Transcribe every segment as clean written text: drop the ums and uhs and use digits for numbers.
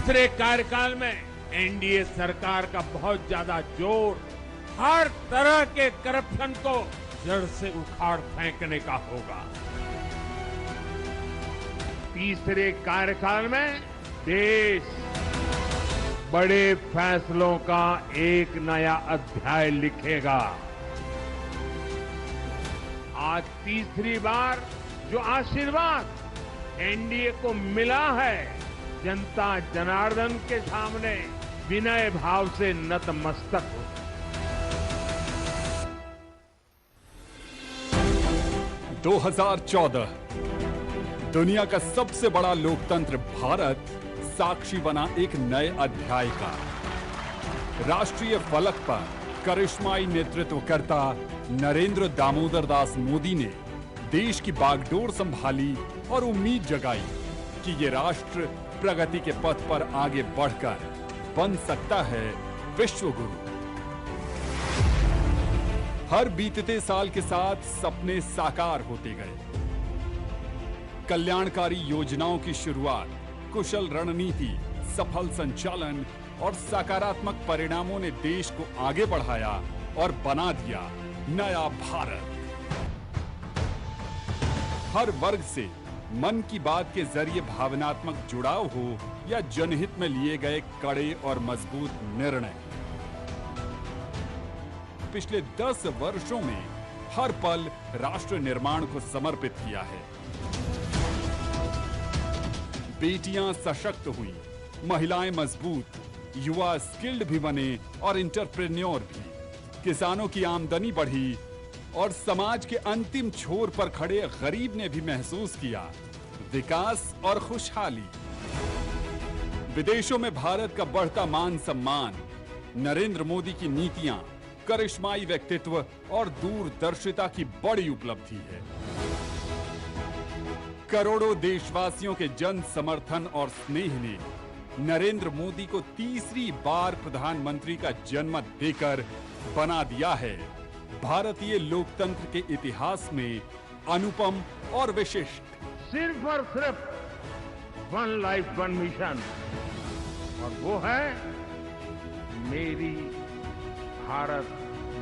तीसरे कार्यकाल में एनडीए सरकार का बहुत ज्यादा जोर हर तरह के करप्शन को जड़ से उखाड़ फेंकने का होगा। तीसरे कार्यकाल में देश बड़े फैसलों का एक नया अध्याय लिखेगा। आज तीसरी बार जो आशीर्वाद एनडीए को मिला है, जनता जनार्दन के सामने विनय भाव से नतमस्तक हो। 2014 दुनिया का सबसे बड़ा लोकतंत्र भारत साक्षी बना एक नए अध्याय का। राष्ट्रीय फलक पर करिश्माई नेतृत्वकर्ता नरेंद्र दामोदर दास मोदी ने देश की बागडोर संभाली और उम्मीद जगाई कि ये राष्ट्र प्रगति के पथ पर आगे बढ़कर बन सकता है विश्व गुरु। हर बीतते साल के साथ सपने साकार होते गए। कल्याणकारी योजनाओं की शुरुआत, कुशल रणनीति, सफल संचालन और सकारात्मक परिणामों ने देश को आगे बढ़ाया और बना दिया नया भारत। हर वर्ग से मन की बात के जरिए भावनात्मक जुड़ाव हो या जनहित में लिए गए कड़े और मजबूत निर्णय, पिछले 10 वर्षों में हर पल राष्ट्र निर्माण को समर्पित किया है। बेटियां सशक्त हुई, महिलाएं मजबूत, युवा स्किल्ड भी बने और एंटरप्रेन्योर भी, किसानों की आमदनी बढ़ी और समाज के अंतिम छोर पर खड़े गरीब ने भी महसूस किया विकास और खुशहाली। विदेशों में भारत का बढ़ता मान सम्मान, नरेंद्र मोदी की नीतियां, करिश्माई व्यक्तित्व और दूरदर्शिता की बड़ी उपलब्धि है। करोड़ों देशवासियों के जन समर्थन और स्नेह ने नरेंद्र मोदी को तीसरी बार प्रधानमंत्री का जनमत देकर बना दिया है भारतीय लोकतंत्र के इतिहास में अनुपम और विशिष्ट। सिर्फ और सिर्फ वन लाइफ वन मिशन, और वो है मेरी भारत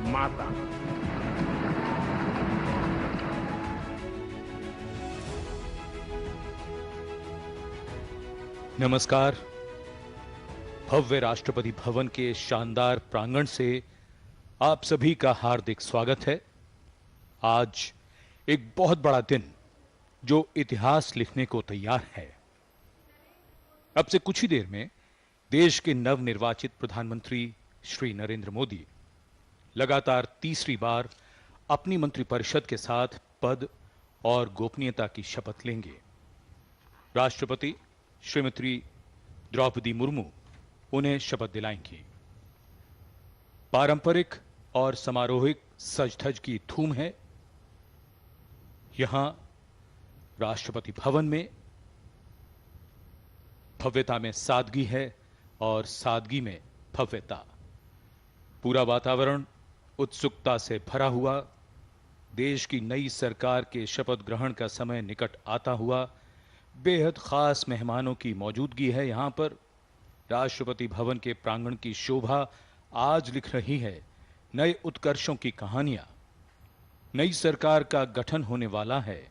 माता। नमस्कार। भव्य राष्ट्रपति भवन के शानदार प्रांगण से आप सभी का हार्दिक स्वागत है। आज एक बहुत बड़ा दिन जो इतिहास लिखने को तैयार है। अब से कुछ ही देर में देश के नवनिर्वाचित प्रधानमंत्री श्री नरेंद्र मोदी लगातार तीसरी बार अपनी मंत्रिपरिषद के साथ पद और गोपनीयता की शपथ लेंगे। राष्ट्रपति श्रीमती द्रौपदी मुर्मू उन्हें शपथ दिलाएंगी। पारंपरिक और समारोहिक सज-धज की धूम है यहां राष्ट्रपति भवन में। भव्यता में सादगी है और सादगी में भव्यता। पूरा वातावरण उत्सुकता से भरा हुआ। देश की नई सरकार के शपथ ग्रहण का समय निकट आता हुआ बेहद खास मेहमानों की मौजूदगी है यहां पर। राष्ट्रपति भवन के प्रांगण की शोभा आज लिख रही है नए उत्कर्षों की कहानियां। नई सरकार का गठन होने वाला है।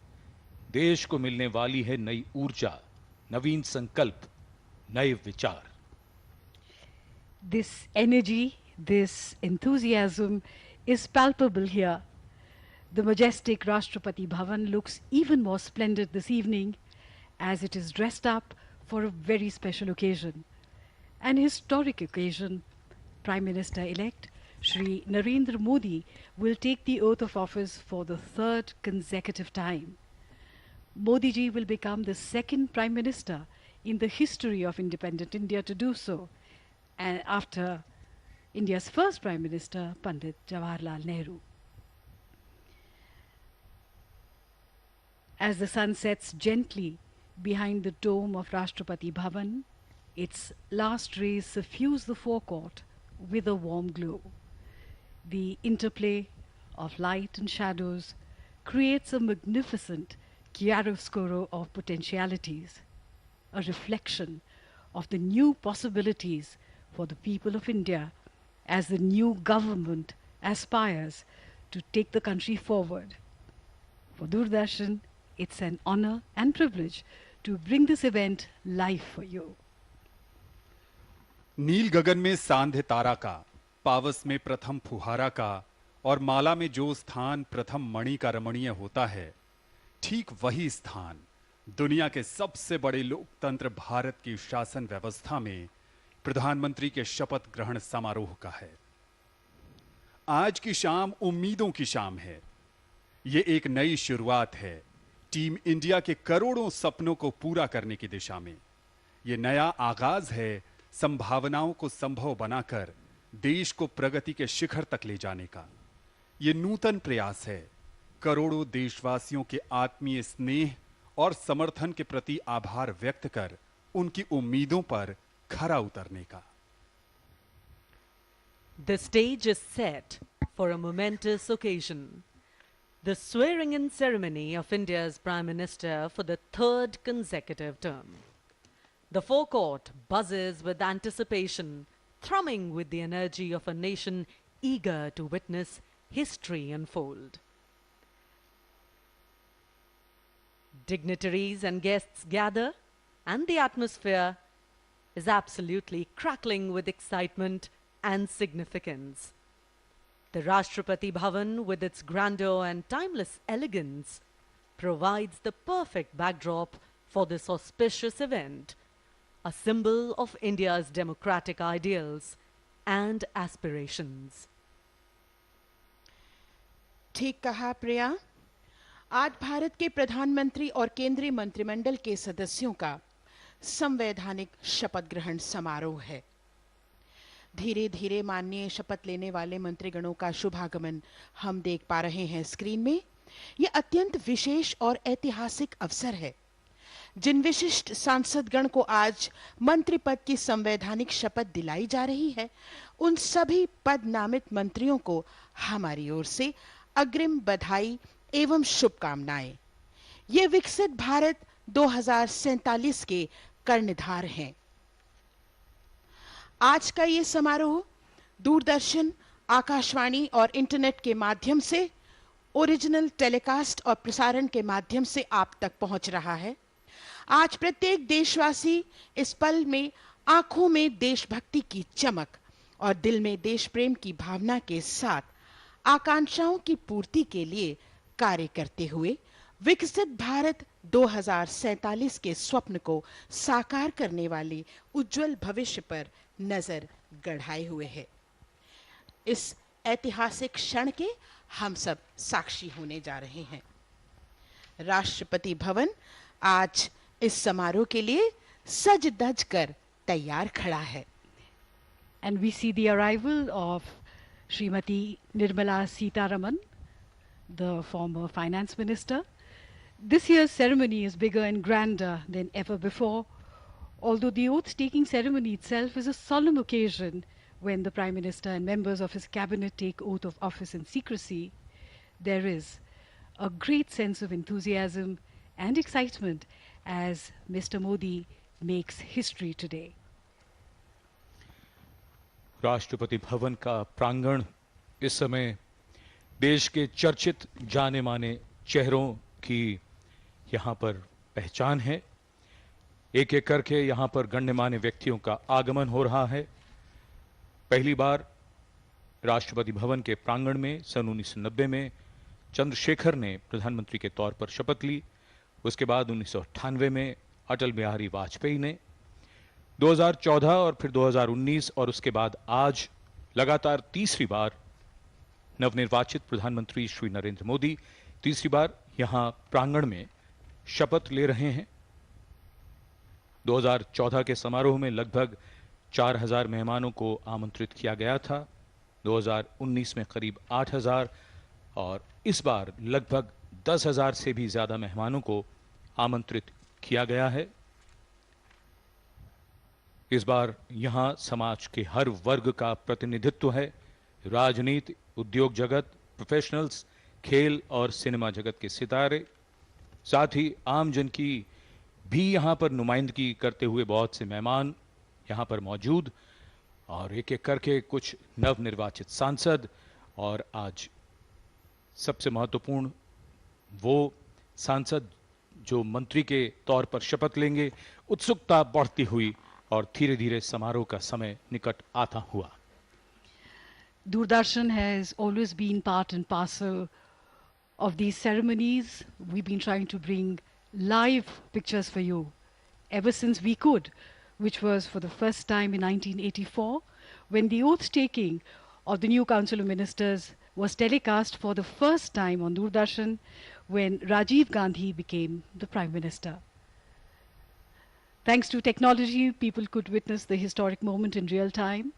देश को मिलने वाली है नई ऊर्जा, नवीन संकल्प, नए विचार। This energy, this enthusiasm is palpable here. The majestic Rashtrapati Bhavan looks even more splendid this evening as it is dressed up for a very special occasion. An historic occasion. Prime Minister-elect Shri Narendra Modi will take the oath of office for the third consecutive time. Modi ji will become the second Prime Minister in the history of independent India to do so, and after India's first Prime Minister, Pandit Jawaharlal Nehru. As the sun sets gently behind the dome of Rashtrapati Bhavan, its last rays suffuse the forecourt with a warm glow. The interplay of light and shadows creates a magnificent chiaroscuro of potentialities, a reflection of the new possibilities for the people of India as the new government aspires to take the country forward. For Doordarshan, it's an honor and privilege to bring this event live for you. नील गगन में सांध्य तारा का, पावस में प्रथम फुहारा का और माला में जो स्थान प्रथम मणि का रमणीय होता है, ठीक वही स्थान दुनिया के सबसे बड़े लोकतंत्र भारत की शासन व्यवस्था में प्रधानमंत्री के शपथ ग्रहण समारोह का है। आज की शाम उम्मीदों की शाम है। ये एक नई शुरुआत है टीम इंडिया के करोड़ों सपनों को पूरा करने की दिशा में। ये नया आगाज है संभावनाओं को संभव बनाकर देश को प्रगति के शिखर तक ले जाने का। ये नूतन प्रयास है करोड़ों देशवासियों के आत्मीय स्नेह और समर्थन के प्रति आभार व्यक्त कर उनकी उम्मीदों पर खरा उतरने का। The stage is set for a momentous occasion. The swearing-in ceremony of India's Prime Minister for the third consecutive term. The forecourt buzzes with anticipation, thrumming with the energy of a nation eager to witness history unfold. Dignitaries and guests gather, and the atmosphere is absolutely crackling with excitement and significance. The Rashtrapati Bhavan, with its grandeur and timeless elegance, provides the perfect backdrop for this auspicious event, a symbol of India's democratic ideals and aspirations. ठीक कहा प्रिया। आज भारत के प्रधानमंत्री और केंद्रीय मंत्रिमंडल के सदस्यों का संवैधानिक शपथ ग्रहण समारोह है। धीरे धीरे माननीय शपथ लेने वाले मंत्रीगणों का शुभागमन हम देख पा रहे हैं स्क्रीन में। यह अत्यंत विशेष और ऐतिहासिक अवसर है। जिन विशिष्ट सांसदगण को आज मंत्री पद की संवैधानिक शपथ दिलाई जा रही है, उन सभी पद नामित मंत्रियों को हमारी ओर से अग्रिम बधाई एवं शुभकामनाएं। ये विकसित भारत 2047 के कर्णधार हैं। आज का ये समारोह दूरदर्शन, आकाशवाणी और इंटरनेट के माध्यम से ओरिजिनल टेलीकास्ट और प्रसारण के माध्यम से आप तक पहुंच रहा है। आज प्रत्येक देशवासी इस पल में आंखों में देशभक्ति की चमक और दिल में देश प्रेम की भावना के साथ आकांक्षाओं की पूर्ति के लिए कार्य करते हुए विकसित भारत 2047 के स्वप्न को साकार करने वाले उज्जवल भविष्य पर नजर गड़ाए हुए है। इस ऐतिहासिक क्षण के हम सब साक्षी होने जा रहे हैं। राष्ट्रपति भवन आज इस समारोह के लिए सज धज कर तैयार खड़ा है। And we see the arrival of Srimati Nirmala Sitharaman, the former finance minister. This year's ceremony is bigger and grander than ever before, although the oath-taking ceremony itself is a solemn occasion when the Prime Minister and members of his cabinet take oath of office in secrecy. There is a great sense of enthusiasm and excitement as Mr. Modi makes history today. Rashtrapati Bhavan का प्रांगण इस समय देश के चर्चित जाने माने चेहरों की यहाँ पर पहचान है। एक एक करके यहाँ पर गण्यमान्य व्यक्तियों का आगमन हो रहा है। पहली बार राष्ट्रपति भवन के प्रांगण में सन 1990 में चंद्रशेखर ने प्रधानमंत्री के तौर पर शपथ ली। उसके बाद 1998 में अटल बिहारी वाजपेयी ने, 2014 और फिर 2019 और उसके बाद आज लगातार तीसरी बार नवनिर्वाचित प्रधानमंत्री श्री नरेंद्र मोदी तीसरी बार यहां प्रांगण में शपथ ले रहे हैं। 2014 के समारोह में लगभग 4000 मेहमानों को आमंत्रित किया गया था, 2019 में करीब 8000 और इस बार लगभग 10,000 से भी ज्यादा मेहमानों को आमंत्रित किया गया है। इस बार यहां समाज के हर वर्ग का प्रतिनिधित्व है। राजनीति, उद्योग जगत, प्रोफेशनल्स, खेल और सिनेमा जगत के सितारे, साथ ही आम जन की भी यहां पर नुमाइंदगी करते हुए बहुत से मेहमान यहां पर मौजूद, और एक एक करके कुछ नवनिर्वाचित सांसद, और आज सबसे महत्वपूर्ण वो सांसद जो मंत्री के तौर पर शपथ लेंगे। उत्सुकता बढ़ती हुई और धीरे धीरे समारोह का समय निकट आता हुआ। Doordarshan has always been part and parcel of these ceremonies. We've been trying to bring live pictures for you ever since we could, which was for the first time in 1984, when the oath taking of the new Council of Ministers was telecast for the first time on Doordarshan when Rajiv Gandhi became the Prime Minister. Thanks to technology, people could witness the historic moment in real time.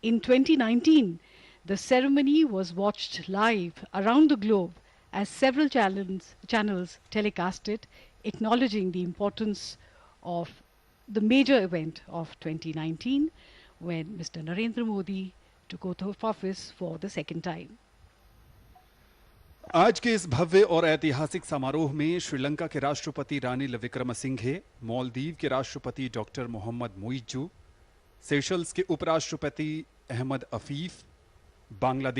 In 2019, the ceremony was watched live around the globe as several channels telecast it, acknowledging the importance of the major event of 2019 when Mr. Narendra Modi took oath of office for the second time. आज के इस भव्य और ऐतिहासिक समारोह में श्रीलंका के राष्ट्रपति रानिल विक्रमसिंघे, मालदीव के राष्ट्रपति डॉक्टर मोहम्मद मुइज्जू, सेशल्स के उपराष्ट्रपति अहमद अफीफ, बांग्लादेश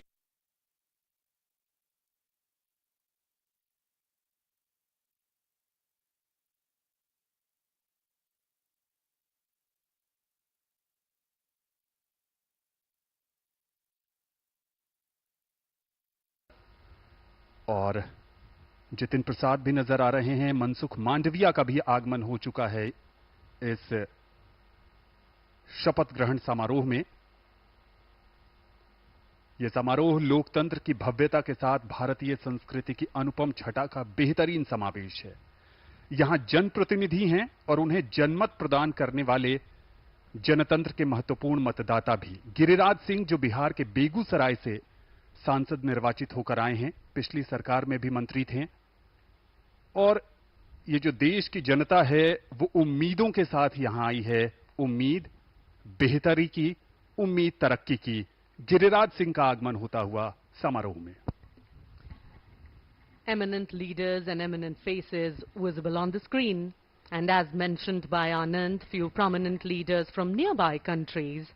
और जितिन प्रसाद भी नजर आ रहे हैं। मनसुख मांडविया का भी आगमन हो चुका है इस शपथ ग्रहण समारोह में। यह समारोह लोकतंत्र की भव्यता के साथ भारतीय संस्कृति की अनुपम छटा का बेहतरीन समावेश है। यहां जनप्रतिनिधि हैं और उन्हें जनमत प्रदान करने वाले जनतंत्र के महत्वपूर्ण मतदाता भी। गिरिराज सिंह जो बिहार के बेगूसराय से सांसद निर्वाचित होकर आए हैं, पिछली सरकार में भी मंत्री थे, और ये जो देश की जनता है वो उम्मीदों के साथ यहां आई है। उम्मीद बेहतरी की, उम्मीद तरक्की की। गिरिराज सिंह का आगमन होता हुआ समारोह में। Eminent leaders and eminent faces visible on the screen, and as mentioned by Anand, few prominent leaders from nearby countries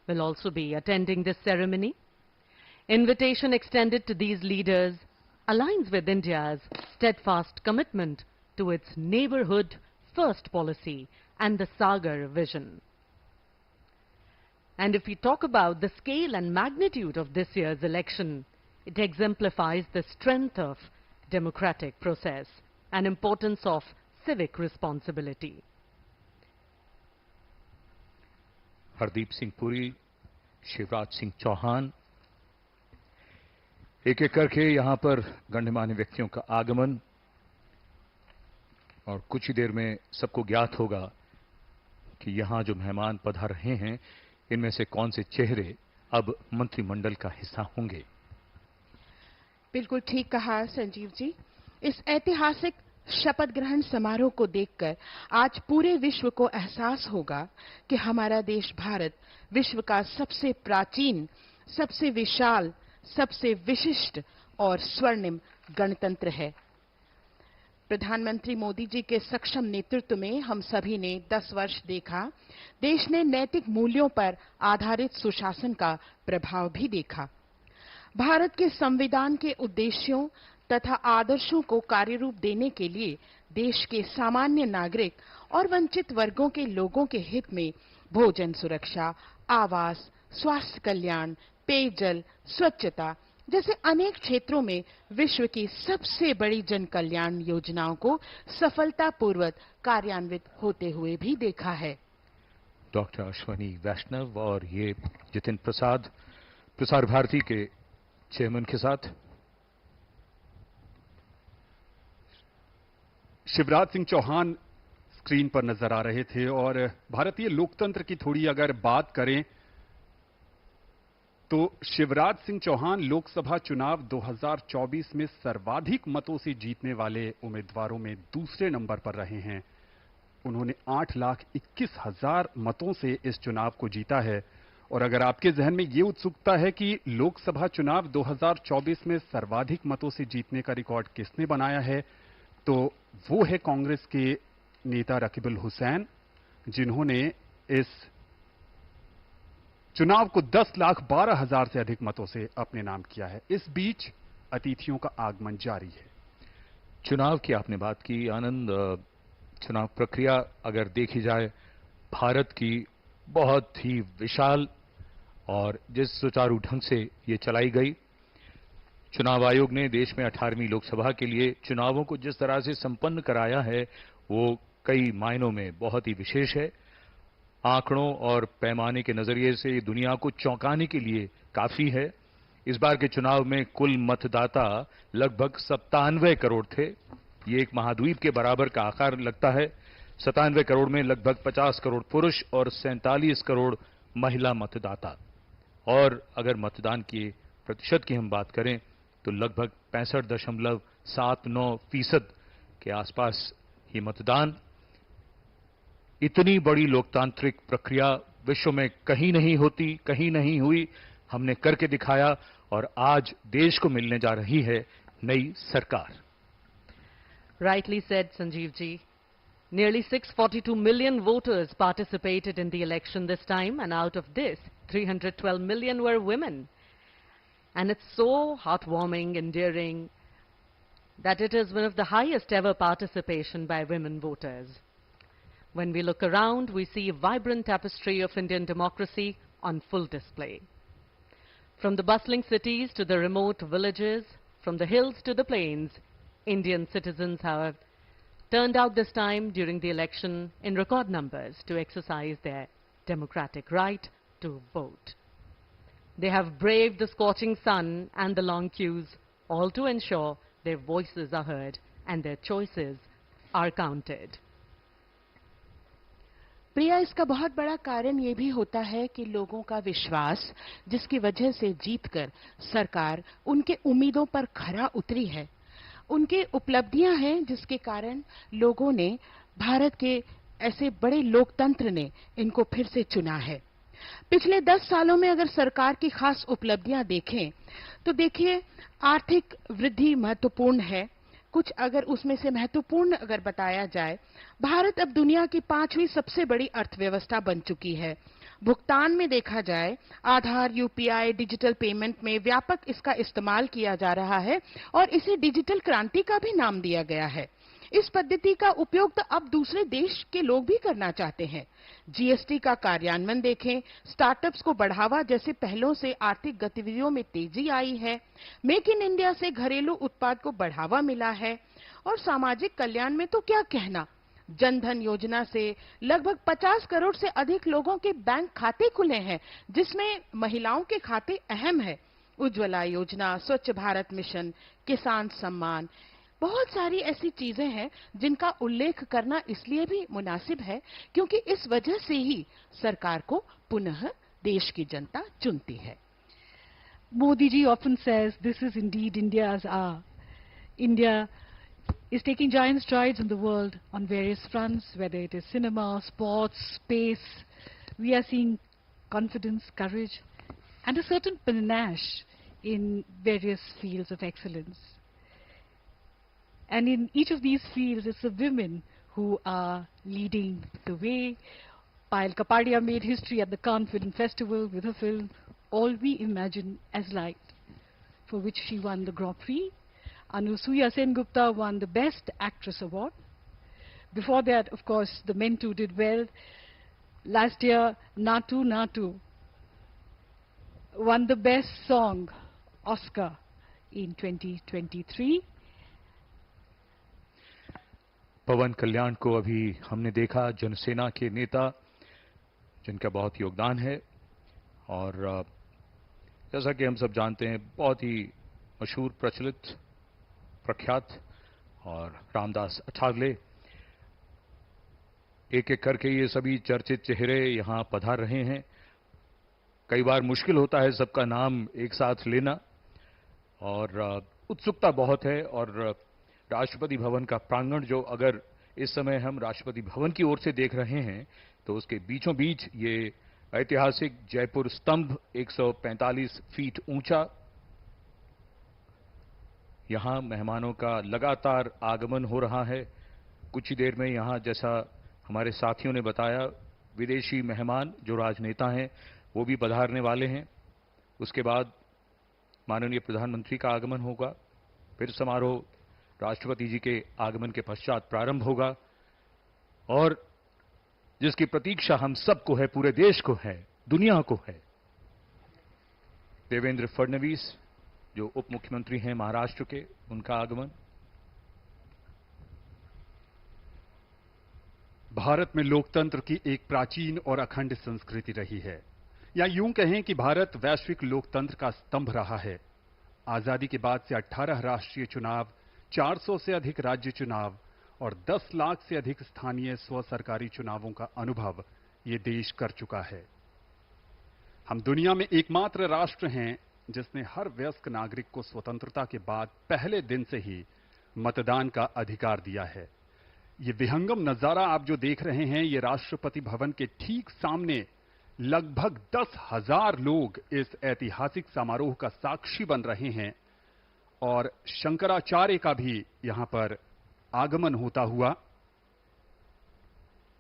will also be attending this ceremony. Invitation extended to these leaders aligns with India's steadfast commitment to its neighborhood first policy and the Sagar vision. And if we talk about the scale and magnitude of this year's election, it exemplifies the strength of democratic process and importance of civic responsibility. Hardeep Singh Puri, Shivraj Singh Chauhan, एक एक करके यहां पर गण्यमान्य व्यक्तियों का आगमन, और कुछ ही देर में सबको ज्ञात होगा कि यहां जो मेहमान पधार रहे हैं इनमें से कौन से चेहरे अब मंत्रिमंडल का हिस्सा होंगे। बिल्कुल ठीक कहा संजीव जी। इस ऐतिहासिक शपथ ग्रहण समारोह को देखकर आज पूरे विश्व को एहसास होगा कि हमारा देश भारत विश्व का सबसे प्राचीन, सबसे विशाल, सबसे विशिष्ट और स्वर्णिम गणतंत्र है। प्रधानमंत्री मोदी जी के सक्षम नेतृत्व में हम सभी ने 10 वर्ष देखा। देश ने नैतिक मूल्यों पर आधारित सुशासन का प्रभाव भी देखा। भारत के संविधान के उद्देश्यों तथा आदर्शों को कार्यरूप देने के लिए देश के सामान्य नागरिक और वंचित वर्गों के लोगों के हित में भोजन सुरक्षा, आवास, स्वास्थ्य कल्याण, पेयजल, स्वच्छता जैसे अनेक क्षेत्रों में विश्व की सबसे बड़ी जन कल्याण योजनाओं को सफलतापूर्वक कार्यान्वित होते हुए भी देखा है। डॉक्टर अश्वनी वैष्णव और ये जितिन प्रसाद, प्रसार भारती के चेयरमैन के साथ। शिवराज सिंह चौहान स्क्रीन पर नजर आ रहे थे। और भारतीय लोकतंत्र की थोड़ी अगर बात करें तो शिवराज सिंह चौहान लोकसभा चुनाव 2024 में सर्वाधिक मतों से जीतने वाले उम्मीदवारों में दूसरे नंबर पर रहे हैं। उन्होंने 8,21,000 मतों से इस चुनाव को जीता है। और अगर आपके जहन में ये उत्सुकता है कि लोकसभा चुनाव 2024 में सर्वाधिक मतों से जीतने का रिकॉर्ड किसने बनाया है, तो वो है कांग्रेस के नेता रकीबुल हुसैन, जिन्होंने इस चुनाव को 10,12,000 से अधिक मतों से अपने नाम किया है। इस बीच अतिथियों का आगमन जारी है। चुनाव की आपने बात की आनंद। चुनाव प्रक्रिया अगर देखी जाए भारत की बहुत ही विशाल और जिस सुचारू ढंग से ये चलाई गई, चुनाव आयोग ने देश में 18वीं लोकसभा के लिए चुनावों को जिस तरह से संपन्न कराया है वो कई मायनों में बहुत ही विशेष है। आंकड़ों और पैमाने के नजरिए से दुनिया को चौंकाने के लिए काफी है। इस बार के चुनाव में कुल मतदाता लगभग 97 करोड़ थे। ये एक महाद्वीप के बराबर का आकार लगता है। 97 करोड़ में लगभग 50 करोड़ पुरुष और 47 करोड़ महिला मतदाता। और अगर मतदान के प्रतिशत की हम बात करें तो लगभग 65.79% के आसपास ये मतदान। इतनी बड़ी लोकतांत्रिक प्रक्रिया विश्व में कहीं नहीं होती, कहीं नहीं हुई। हमने करके दिखाया और आज देश को मिलने जा रही है नई सरकार। Rightly said, Sanjeev ji. Nearly 642 million voters participated in the election this time, and out of this, 312 million were women. And it's so heartwarming, endearing, that it is one of the highest ever participation by women voters. When we look around, we see a vibrant tapestry of Indian democracy on full display. From the bustling cities to the remote villages, from the hills to the plains, Indian citizens have turned out this time during the election in record numbers to exercise their democratic right to vote. They have braved the scorching sun and the long queues, all to ensure their voices are heard and their choices are counted. प्रिया, इसका बहुत बड़ा कारण ये भी होता है कि लोगों का विश्वास, जिसकी वजह से जीतकर सरकार उनके उम्मीदों पर खरा उतरी है, उनके उपलब्धियां हैं जिसके कारण लोगों ने, भारत के ऐसे बड़े लोकतंत्र ने इनको फिर से चुना है। पिछले 10 सालों में अगर सरकार की खास उपलब्धियां देखें तो देखिए, आर्थिक वृद्धि महत्वपूर्ण है। कुछ अगर उसमें से महत्वपूर्ण अगर बताया जाए, भारत अब दुनिया की 5वीं सबसे बड़ी अर्थव्यवस्था बन चुकी है। भुगतान में देखा जाए, आधार, यूपीआई, डिजिटल पेमेंट में व्यापक इसका इस्तेमाल किया जा रहा है और इसे डिजिटल क्रांति का भी नाम दिया गया है। इस पद्धति का उपयोग तो अब दूसरे देश के लोग भी करना चाहते हैं। जीएसटी का कार्यान्वयन देखें, स्टार्टअप्स को बढ़ावा जैसे पहलों से आर्थिक गतिविधियों में तेजी आई है। मेक इन इंडिया से घरेलू उत्पाद को बढ़ावा मिला है और सामाजिक कल्याण में तो क्या कहना, जनधन योजना से लगभग 50 करोड़ से अधिक लोगों के बैंक खाते खुले हैं, जिसमें महिलाओं के खाते अहम है। उज्ज्वला योजना, स्वच्छ भारत मिशन, किसान सम्मान, बहुत सारी ऐसी चीजें हैं जिनका उल्लेख करना इसलिए भी मुनासिब है क्योंकि इस वजह से ही सरकार को पुनः देश की जनता चुनती है। Modi ji often says this is indeed India's hour. India is taking giant strides in the world on various fronts, whether it is cinema, sports, space. We are seeing confidence, courage, and a certain panache in various fields of excellence. And in each of these fields, it's the women who are leading the way. Payal Kapadia made history at the Cannes Film Festival with her film All We Imagine as Light, for which she won the Grand Prix. Anusuya Sengupta won the Best Actress Award. Before that, of course, the men too did well. Last year, Natu Natu won the Best Song Oscar in 2023. पवन कल्याण को अभी हमने देखा, जनसेना के नेता जिनका बहुत योगदान है और जैसा कि हम सब जानते हैं बहुत ही मशहूर, प्रचलित, प्रख्यात और रामदास अठावले। एक एक करके ये सभी चर्चित चेहरे यहां पधार रहे हैं। कई बार मुश्किल होता है सबका नाम एक साथ लेना और उत्सुकता बहुत है। और राष्ट्रपति भवन का प्रांगण जो अगर इस समय हम राष्ट्रपति भवन की ओर से देख रहे हैं तो उसके बीचों बीच ये ऐतिहासिक जयपुर स्तंभ 145 फीट ऊंचा, यहां मेहमानों का लगातार आगमन हो रहा है। कुछ ही देर में यहाँ, जैसा हमारे साथियों ने बताया, विदेशी मेहमान जो राजनेता हैं वो भी पधारने वाले हैं। उसके बाद माननीय प्रधानमंत्री का आगमन होगा, फिर समारोह राष्ट्रपति जी के आगमन के पश्चात प्रारंभ होगा और जिसकी प्रतीक्षा हम सबको है, पूरे देश को है, दुनिया को है, देवेंद्र फडणवीस जो उप मुख्यमंत्री हैं महाराष्ट्र के, उनका आगमन। भारत में लोकतंत्र की एक प्राचीन और अखंड संस्कृति रही है, या यूं कहें कि भारत वैश्विक लोकतंत्र का स्तंभ रहा है। आजादी के बाद से 18 राष्ट्रीय चुनाव, 400 से अधिक राज्य चुनाव और 10 लाख से अधिक स्थानीय स्व सरकारी चुनावों का अनुभव ये देश कर चुका है। हम दुनिया में एकमात्र राष्ट्र हैं जिसने हर वयस्क नागरिक को स्वतंत्रता के बाद पहले दिन से ही मतदान का अधिकार दिया है। ये विहंगम नजारा आप जो देख रहे हैं, ये राष्ट्रपति भवन के ठीक सामने लगभग 10,000 लोग इस ऐतिहासिक समारोह का साक्षी बन रहे हैं और शंकराचार्य का भी यहां पर आगमन होता हुआ।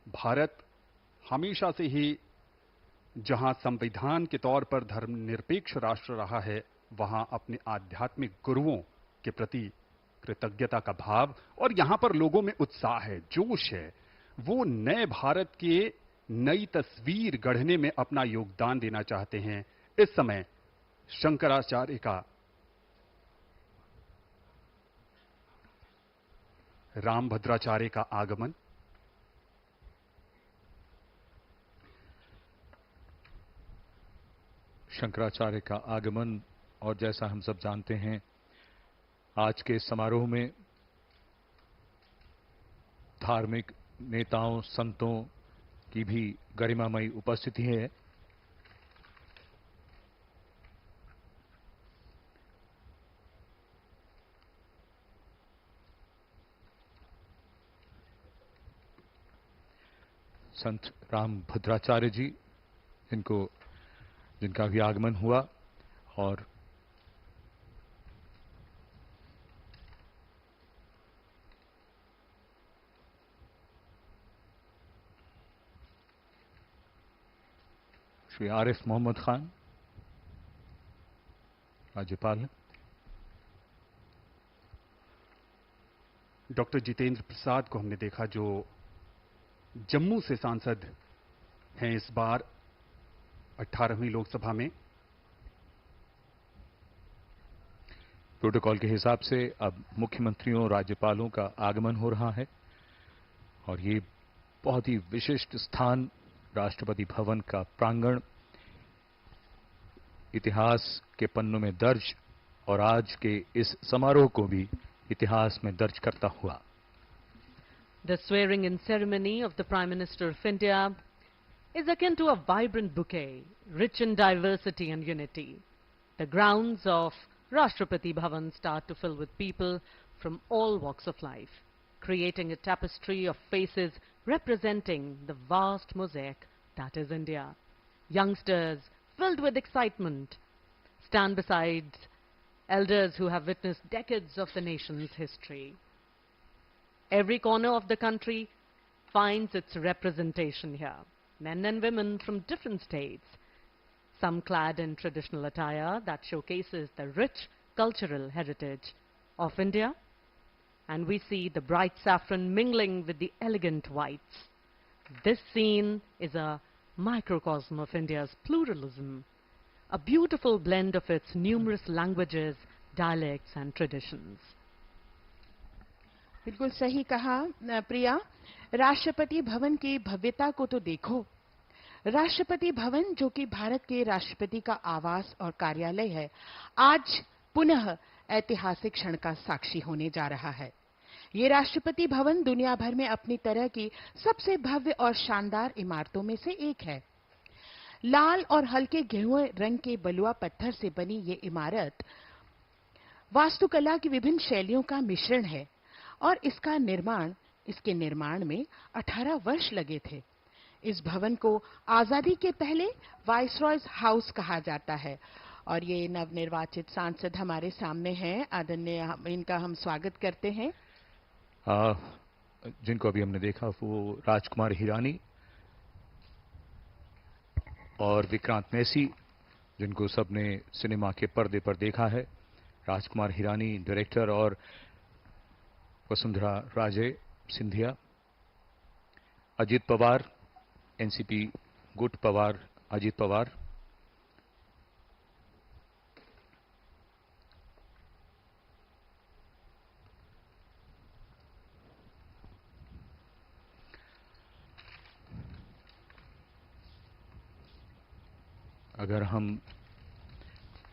भारत हमेशा से ही जहां संविधान के तौर पर धर्मनिरपेक्ष राष्ट्र रहा है, वहां अपने आध्यात्मिक गुरुओं के प्रति कृतज्ञता का भाव और यहां पर लोगों में उत्साह है, जोश है। वो नए भारत के नई तस्वीर गढ़ने में अपना योगदान देना चाहते हैं। इस समय शंकराचार्य का, रामभद्राचार्य का आगमन। शंकराचार्य का आगमन, और जैसा हम सब जानते हैं, आज के समारोह में धार्मिक नेताओं, संतों की भी गरिमामयी उपस्थिति है। संत रामभद्राचार्य जी, जिनका भी आगमन हुआ, और श्री आरिफ मोहम्मद खान राज्यपाल, डॉक्टर जितेंद्र प्रसाद को हमने देखा जो जम्मू से सांसद हैं इस बार 18वीं लोकसभा में। प्रोटोकॉल के हिसाब से अब मुख्यमंत्रियों, राज्यपालों का आगमन हो रहा है और ये बहुत ही विशिष्ट स्थान, राष्ट्रपति भवन का प्रांगण, इतिहास के पन्नों में दर्ज और आज के इस समारोह को भी इतिहास में दर्ज करता हुआ। The swearing in ceremony of the Prime Minister of India is akin to a vibrant bouquet, rich in diversity and unity. The grounds of Rashtrapati Bhavan start to fill with people from all walks of life, creating a tapestry of faces representing the vast mosaic that is India. Youngsters, filled with excitement, stand beside elders who have witnessed decades of the nation's history. Every corner of the country finds its representation here. Men and women from different states, some clad in traditional attire that showcases the rich cultural heritage of India, and we see the bright saffron mingling with the elegant whites. This scene is a microcosm of India's pluralism, a beautiful blend of its numerous languages, dialects and traditions. बिल्कुल सही कहा प्रिया। राष्ट्रपति भवन की भव्यता को तो देखो। राष्ट्रपति भवन जो कि भारत के राष्ट्रपति का आवास और कार्यालय है, आज पुनः ऐतिहासिक क्षण का साक्षी होने जा रहा है। ये राष्ट्रपति भवन दुनिया भर में अपनी तरह की सबसे भव्य और शानदार इमारतों में से एक है। लाल और हल्के गेरुए रंग के बलुआ पत्थर से बनी ये इमारत वास्तुकला की विभिन्न शैलियों का मिश्रण है और इसके निर्माण में 18 वर्ष लगे थे। इस भवन को आजादी के पहले वाइसरॉयज हाउस कहा जाता है और ये नवनिर्वाचित सांसद हमारे सामने हैं। आदरणीय, इनका हम स्वागत करते हैं। जिनको अभी हमने देखा वो राजकुमार हिरानी और विक्रांत मैसी, जिनको सबने सिनेमा के पर्दे पर देखा है। राजकुमार हिरानी डायरेक्टर और वसुंधरा राजे सिंधिया। अजित पवार, एनसीपी गुट पवार अजित पवार। अगर हम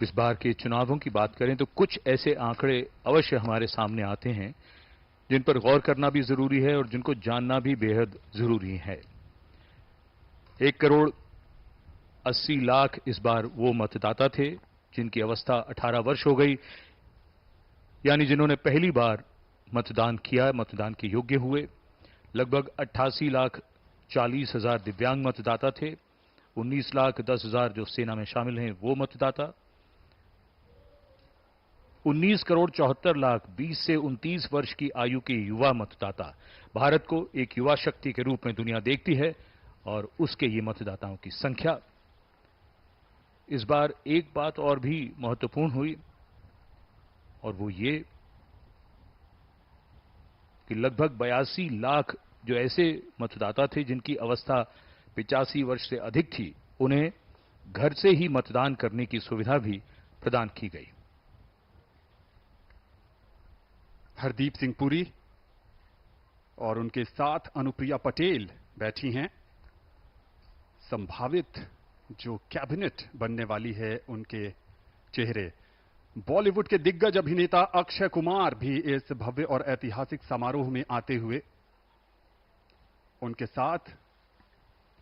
इस बार के चुनावों की बात करें तो कुछ ऐसे आंकड़े अवश्य हमारे सामने आते हैं जिन पर गौर करना भी जरूरी है और जिनको जानना भी बेहद जरूरी है। 1,80,00,000 इस बार वो मतदाता थे जिनकी अवस्था 18 वर्ष हो गई, यानी जिन्होंने पहली बार मतदान किया, मतदान के योग्य हुए। लगभग 88,40,000 दिव्यांग मतदाता थे। 19,10,000 जो सेना में शामिल हैं वो मतदाता। 19,74,00,000 20 से 29 वर्ष की आयु के युवा मतदाता। भारत को एक युवा शक्ति के रूप में दुनिया देखती है और उसके ये मतदाताओं की संख्या। इस बार एक बात और भी महत्वपूर्ण हुई और वो ये कि लगभग 82 लाख जो ऐसे मतदाता थे जिनकी अवस्था 85 वर्ष से अधिक थी, उन्हें घर से ही मतदान करने की सुविधा भी प्रदान की गई। हरदीप सिंह पुरी और उनके साथ अनुप्रिया पटेल बैठी हैं। संभावित जो कैबिनेट बनने वाली है उनके चेहरे। बॉलीवुड के दिग्गज अभिनेता अक्षय कुमार भी इस भव्य और ऐतिहासिक समारोह में आते हुए। उनके साथ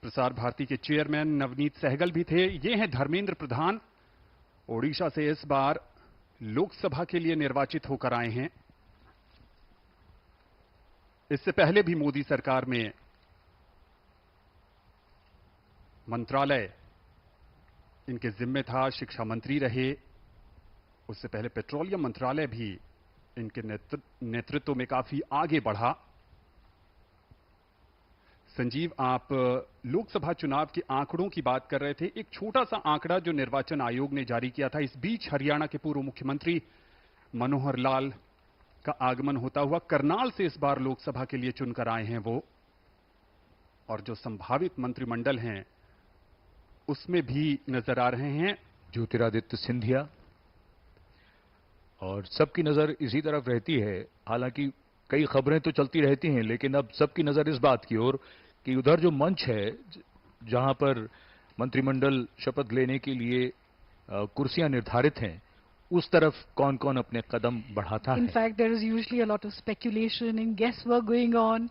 प्रसार भारती के चेयरमैन नवनीत सहगल भी थे। ये हैं धर्मेंद्र प्रधान, ओडिशा से इस बार लोकसभा के लिए निर्वाचित होकर आए हैं। इससे पहले भी मोदी सरकार में मंत्रालय इनके जिम्मे था, शिक्षा मंत्री रहे। उससे पहले पेट्रोलियम मंत्रालय भी इनके नेतृत्व में काफी आगे बढ़ा। संजीव, आप लोकसभा चुनाव के आंकड़ों की बात कर रहे थे। एक छोटा सा आंकड़ा जो निर्वाचन आयोग ने जारी किया था, इस बीच हरियाणा के पूर्व मुख्यमंत्री मनोहर लाल का आगमन होता हुआ करनाल से इस बार लोकसभा के लिए चुनकर आए हैं वो। और जो संभावित मंत्रिमंडल हैं उसमें भी नजर आ रहे हैं ज्योतिरादित्य सिंधिया। और सबकी नजर इसी तरफ रहती है। हालांकि कई खबरें तो चलती रहती हैं, लेकिन अब सबकी नजर इस बात की ओर कि उधर जो मंच है जहां पर मंत्रिमंडल शपथ लेने के लिए कुर्सियां निर्धारित हैं, उस तरफ कौन कौन अपने कदम बढ़ाता है। In fact, there is usually a lot of speculation and guesswork going on,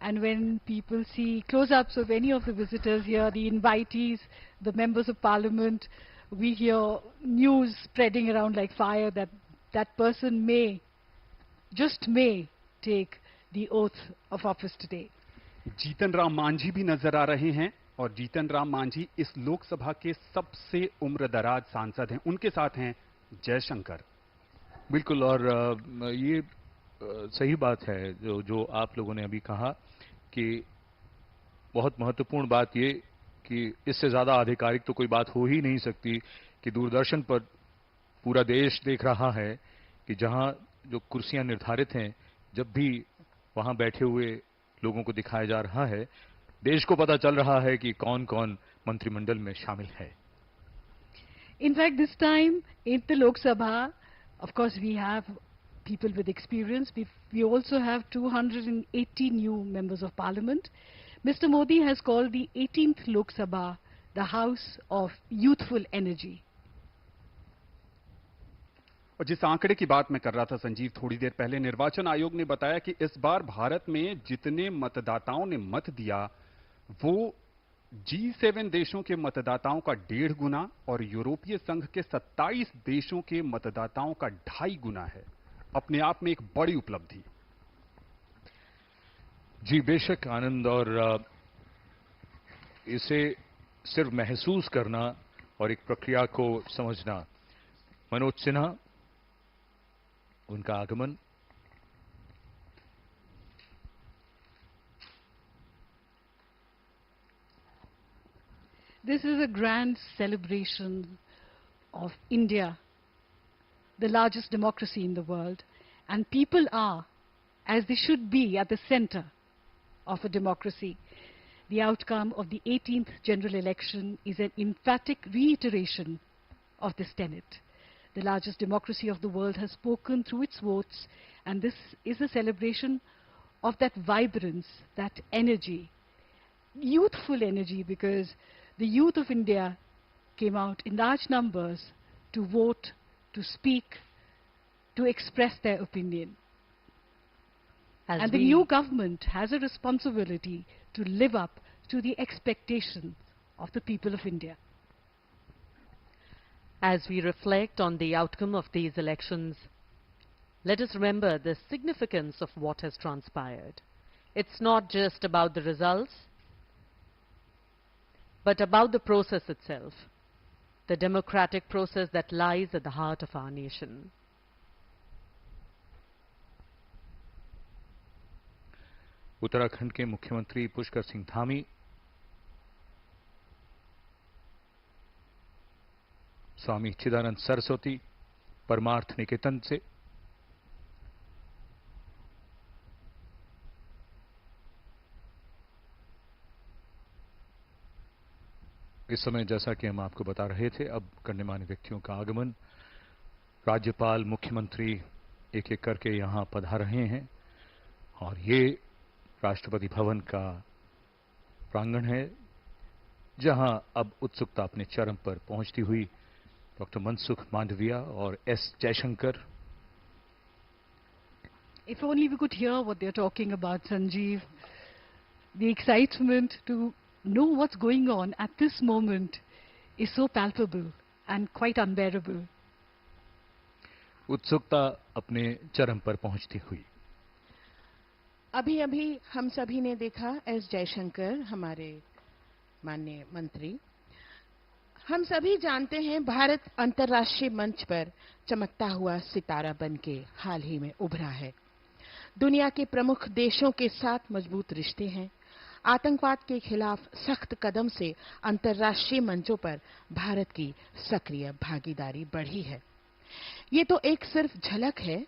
and when people see close-ups of any of the visitors here, the invitees, the members of parliament, we hear news spreading around like fire that that person may, just may, take the oath of office today. Jitan Ram Manjhi भी नजर आ रहे हैं और जीतन राम मांझी इस लोकसभा के सबसे उम्रदराज सांसद हैं। उनके साथ हैं जयशंकर। बिल्कुल, और ये सही बात है जो आप लोगों ने अभी कहा कि बहुत महत्वपूर्ण बात ये कि इससे ज्यादा आधिकारिक तो कोई बात हो ही नहीं सकती कि दूरदर्शन पर पूरा देश देख रहा है कि जहां जो कुर्सियां निर्धारित हैं, जब भी वहां बैठे हुए लोगों को दिखाया जा रहा है, देश को पता चल रहा है कि कौन कौन मंत्रिमंडल में शामिल है। In fact, this time in the Lok Sabha, of course, we have people with experience. We also have 280 new members of parliament. Mr. Modi has called the 18th Lok Sabha the house of youthful energy. और जिस आंकड़े की बात मैं कर रहा था संजीव थोड़ी देर पहले, निर्वाचन आयोग ने बताया कि इस बार भारत में जितने मतदाताओं ने मत दिया वो G7 देशों के मतदाताओं का 1.5 गुना और यूरोपीय संघ के 27 देशों के मतदाताओं का 2.5 गुना है। अपने आप में एक बड़ी उपलब्धि। जी बेशक आनंद, और इसे सिर्फ महसूस करना और एक प्रक्रिया को समझना। मनोज सिन्हा, उनका आगमन। this is a grand celebration of India, the largest democracy in the world, and people are, as they should be, at the center of a democracy. The outcome of the 18th general election is an emphatic reiteration of this tenet. The largest democracy of the world has spoken through its votes, and this is a celebration of that vibrance, that energy, youthful energy, because the youth of India came out in large numbers to vote, to speak, to express their opinion. And the new government has a responsibility to live up to the expectations of the people of India. As we reflect on the outcome of these elections, let us remember the significance of what has transpired. It's not just about the results, but about the process itself, the democratic process that lies at the heart of our nation. Uttarakhand के मुख्यमंत्री पुष्कर सिंह धामी स्वामी चिदानंद सरस्वती परमार्थ निकेतन से इस समय, जैसा कि हम आपको बता रहे थे, अब गण्यमान्य व्यक्तियों का आगमन, राज्यपाल, मुख्यमंत्री एक एक करके यहां पधार रहे हैं और ये राष्ट्रपति भवन का प्रांगण है, जहां अब उत्सुकता अपने चरम पर पहुंचती हुई डॉक्टर मनसुख मांडविया और S Jaishankar. If only we could hear what they're talking about, Sanjeev. The excitement to know what's going on at this moment is so palpable and quite unbearable. उत्सुकता अपने चरम पर पहुंचती हुई. अभी अभी हम सभी ने देखा एस जयशंकर, हमारे माननीय मंत्री. हम सभी जानते हैं भारत अंतर्राष्ट्रीय मंच पर चमकता हुआ सितारा बनके हाल ही में उभरा है. दुनिया के प्रमुख देशों के साथ मजबूत रिश्ते हैं. आतंकवाद के खिलाफ सख्त कदम से अंतर्राष्ट्रीय मंचों पर भारत की सक्रिय भागीदारी बढ़ी है. ये तो एक सिर्फ झलक है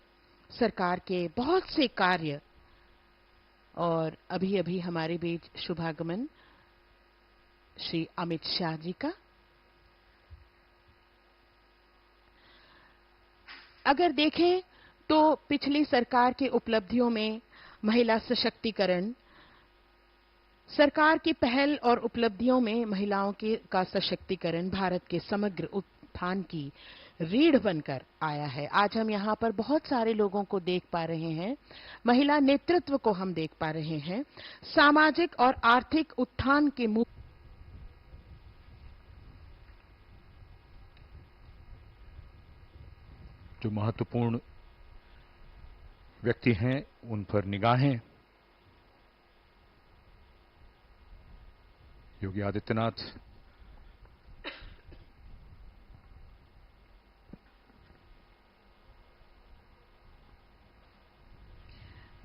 सरकार के बहुत से कार्य. और अभी अभी हमारे बीच शुभागमन श्री अमित शाह जी का. अगर देखें तो पिछली सरकार के उपलब्धियों में महिला सशक्तिकरण, सरकार की पहल और उपलब्धियों में महिलाओं का सशक्तिकरण भारत के समग्र उत्थान की रीढ़ बनकर आया है. आज हम यहाँ पर बहुत सारे लोगों को देख पा रहे हैं, महिला नेतृत्व को हम देख पा रहे हैं, सामाजिक और आर्थिक उत्थान के जो महत्वपूर्ण व्यक्ति हैं उन पर निगाहें. Yogi Adityanath,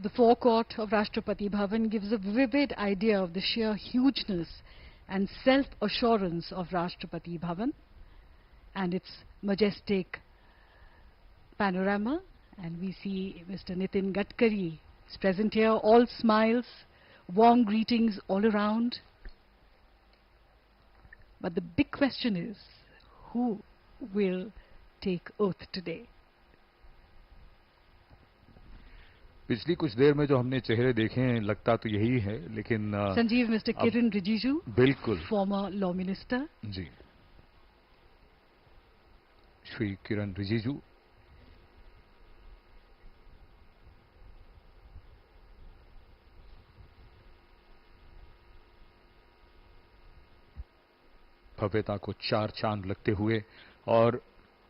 The forecourt of Rashtrapati Bhavan gives a vivid idea of the sheer hugeness and self-assurance of Rashtrapati Bhavan and its majestic panorama. And we see Mr. Nitin Gadkari is present here, all smiles, warm greetings all around. But the big question is, who will take oath today? पिछली कुछ देर में जो हमने चेहरे देखे हैं, लगता तो यही है, लेकिन संजीव, मिस्टर किरण रिजिजू, बिल्कुल, फॉर्मर लॉ मिनिस्टर. जी, श्री किरण रिजिजू. भव्यता को चार चांद लगते हुए. और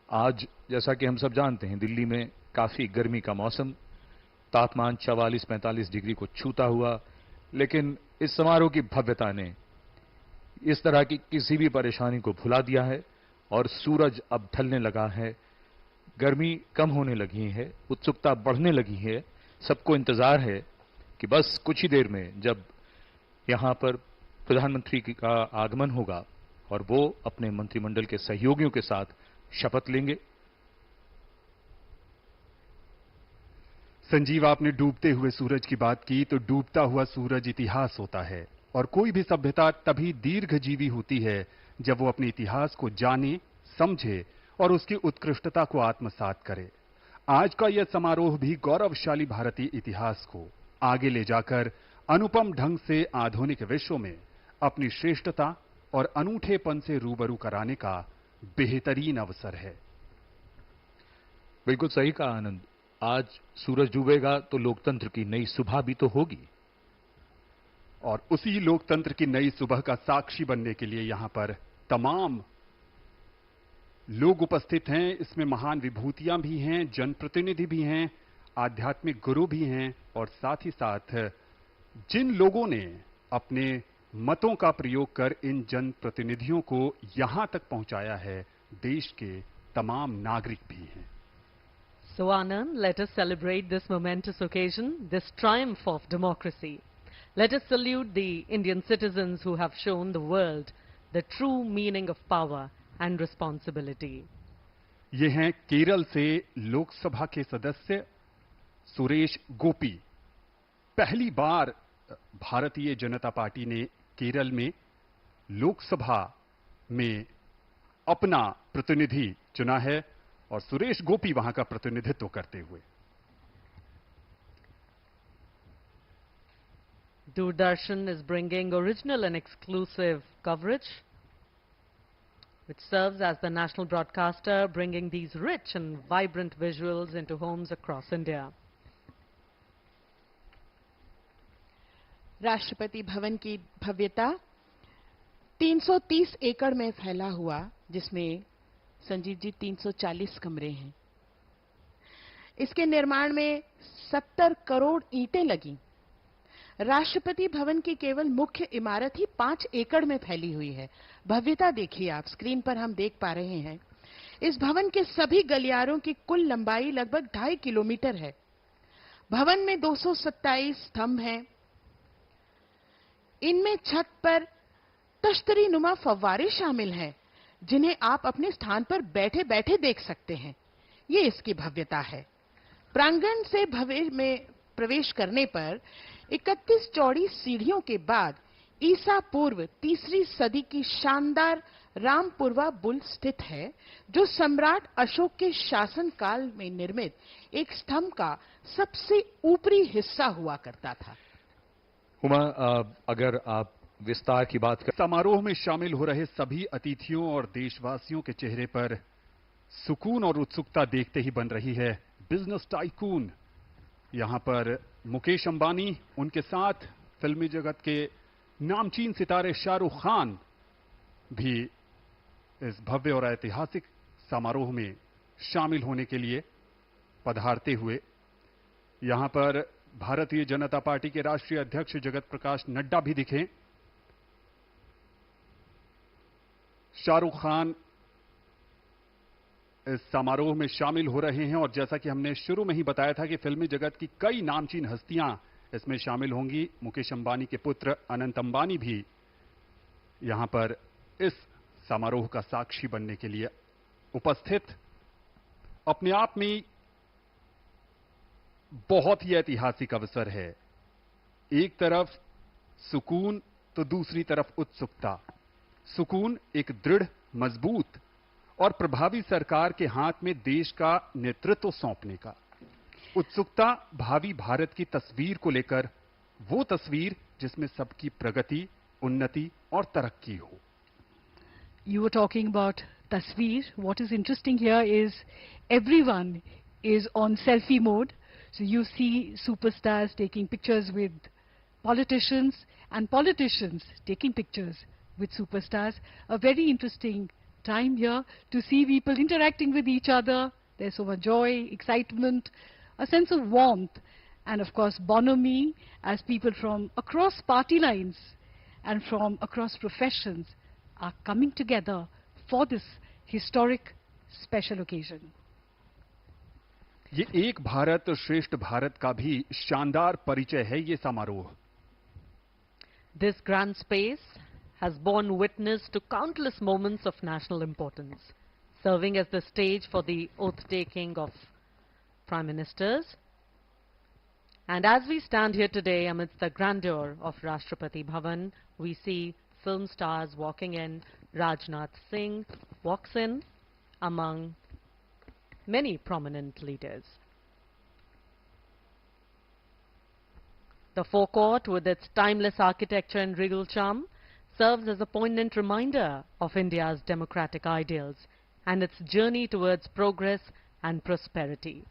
आज जैसा कि हम सब जानते हैं, दिल्ली में काफी गर्मी का मौसम, तापमान 44-45 डिग्री को छूता हुआ, लेकिन इस समारोह की भव्यता ने इस तरह की किसी भी परेशानी को भुला दिया है और सूरज अब ढलने लगा है, गर्मी कम होने लगी है, उत्सुकता बढ़ने लगी है. सबको इंतजार है कि बस कुछ ही देर में जब यहां पर प्रधानमंत्री का आगमन होगा और वो अपने मंत्रिमंडल के सहयोगियों के साथ शपथ लेंगे। संजीव, आपने डूबते हुए सूरज की बात की, तो डूबता हुआ सूरज इतिहास होता है और कोई भी सभ्यता तभी दीर्घजीवी होती है जब वो अपने इतिहास को जाने, समझे और उसकी उत्कृष्टता को आत्मसात करे। आज का यह समारोह भी गौरवशाली भारतीय इतिहास को आगे ले जाकर अनुपम ढंग से आधुनिक विश्व में अपनी श्रेष्ठता और अनूठेपन से रूबरू कराने का बेहतरीन अवसर है। बिल्कुल सही कहा आनंद। आज सूरज डूबेगा तो लोकतंत्र की नई सुबह भी तो होगी, और उसी लोकतंत्र की नई सुबह का साक्षी बनने के लिए यहां पर तमाम लोग उपस्थित हैं। इसमें महान विभूतियां भी हैं, जनप्रतिनिधि भी हैं, आध्यात्मिक गुरु भी हैं और साथ ही साथ जिन लोगों ने अपने मतों का प्रयोग कर इन जनप्रतिनिधियों को यहां तक पहुंचाया है, देश के तमाम नागरिक भी हैं। So Anand, let us celebrate this momentous occasion, this triumph of democracy. Let us salute the Indian citizens who have shown the world the true meaning of power and responsibility. ये हैं केरल से लोकसभा के सदस्य सुरेश गोपी। पहली बार भारतीय जनता पार्टी ने केरल में लोकसभा में अपना प्रतिनिधि चुना है और सुरेश गोपी वहां का प्रतिनिधित्व करते हुए। Doordarshan is bringing original and exclusive coverage, which serves as the national broadcaster, bringing these rich and vibrant visuals into homes across India. Rashtrapati Bhavan की भव्यता 330 एकड़ में फैला हुआ, जिसमें संजीव जी 340 कमरे हैं। इसके निर्माण में 70 करोड़ ईंटें लगी। राष्ट्रपति भवन की केवल मुख्य इमारत ही 5 एकड़ में फैली हुई है। भव्यता देखिए, आप स्क्रीन पर हम देख पा रहे हैं। इस भवन के सभी गलियारों की कुल लंबाई लगभग 2.5 किलोमीटर है। भवन में 227 स्तंभ हैं। इनमें छत पर तश्तरी नुमा फव्वारे शामिल हैं, जिन्हें आप अपने स्थान पर बैठे बैठे देख सकते हैं। ये इसकी भव्यता है। प्रांगण से भवन में प्रवेश करने पर 31 चौड़ी सीढ़ियों के बाद ईसा पूर्व 3री सदी की शानदार रामपुरवा बुल स्थित है, जो सम्राट अशोक के शासनकाल में निर्मित एक स्तंभ का सबसे ऊपरी हिस्सा हुआ करता था। हुमा, अगर आप विस्तार की बात करें। समारोह में शामिल हो रहे सभी अतिथियों और देशवासियों के चेहरे पर सुकून और उत्सुकता देखते ही बन रही है बिजनेस टाइकून। यहां पर मुकेश अंबानी, उनके साथ फिल्मी जगत के नामचीन सितारे शाहरुख खान भी इस भव्य और ऐतिहासिक समारोह में शामिल होने के लिए पधारते हुए, यहां पर भारतीय जनता पार्टी के राष्ट्रीय अध्यक्ष जगत प्रकाश नड्डा भी दिखे। शाहरुख खान इस समारोह में शामिल हो रहे हैं और जैसा कि हमने शुरू में ही बताया था कि फिल्मी जगत की कई नामचीन हस्तियां इसमें शामिल होंगी। मुकेश अंबानी के पुत्र अनंत अंबानी भी यहां पर इस समारोह का साक्षी बनने के लिए उपस्थित। अपने आप में बहुत ही ऐतिहासिक अवसर है। एक तरफ सुकून तो दूसरी तरफ उत्सुकता। सुकून एक दृढ़, मजबूत और प्रभावी सरकार के हाथ में देश का नेतृत्व सौंपने का। उत्सुकता भावी भारत की तस्वीर को लेकर, वो तस्वीर जिसमें सबकी प्रगति, उन्नति और तरक्की हो। You were talking about tasveer. What is interesting here is everyone is on selfie mode. So you see superstars taking pictures with politicians and politicians taking pictures with superstars. A very interesting time here to see people interacting with each other. There's so much joy, excitement, a sense of warmth, and of course bonhomie as people from across party lines and from across professions are coming together for this historic special occasion. ये एक भारत श्रेष्ठ भारत का भी शानदार परिचय है ये समारोह। This grand space has borne witness to countless moments of national importance, serving as the stage for the oath-taking of Prime Ministers. And as we stand here today amidst the grandeur of Rashtrapati Bhavan, we see film stars walking in. Rajnath Singh walks in among many prominent leaders. The forecourt, with its timeless architecture and regal charm, serves as a poignant reminder of India's democratic ideals and its journey towards progress and prosperity.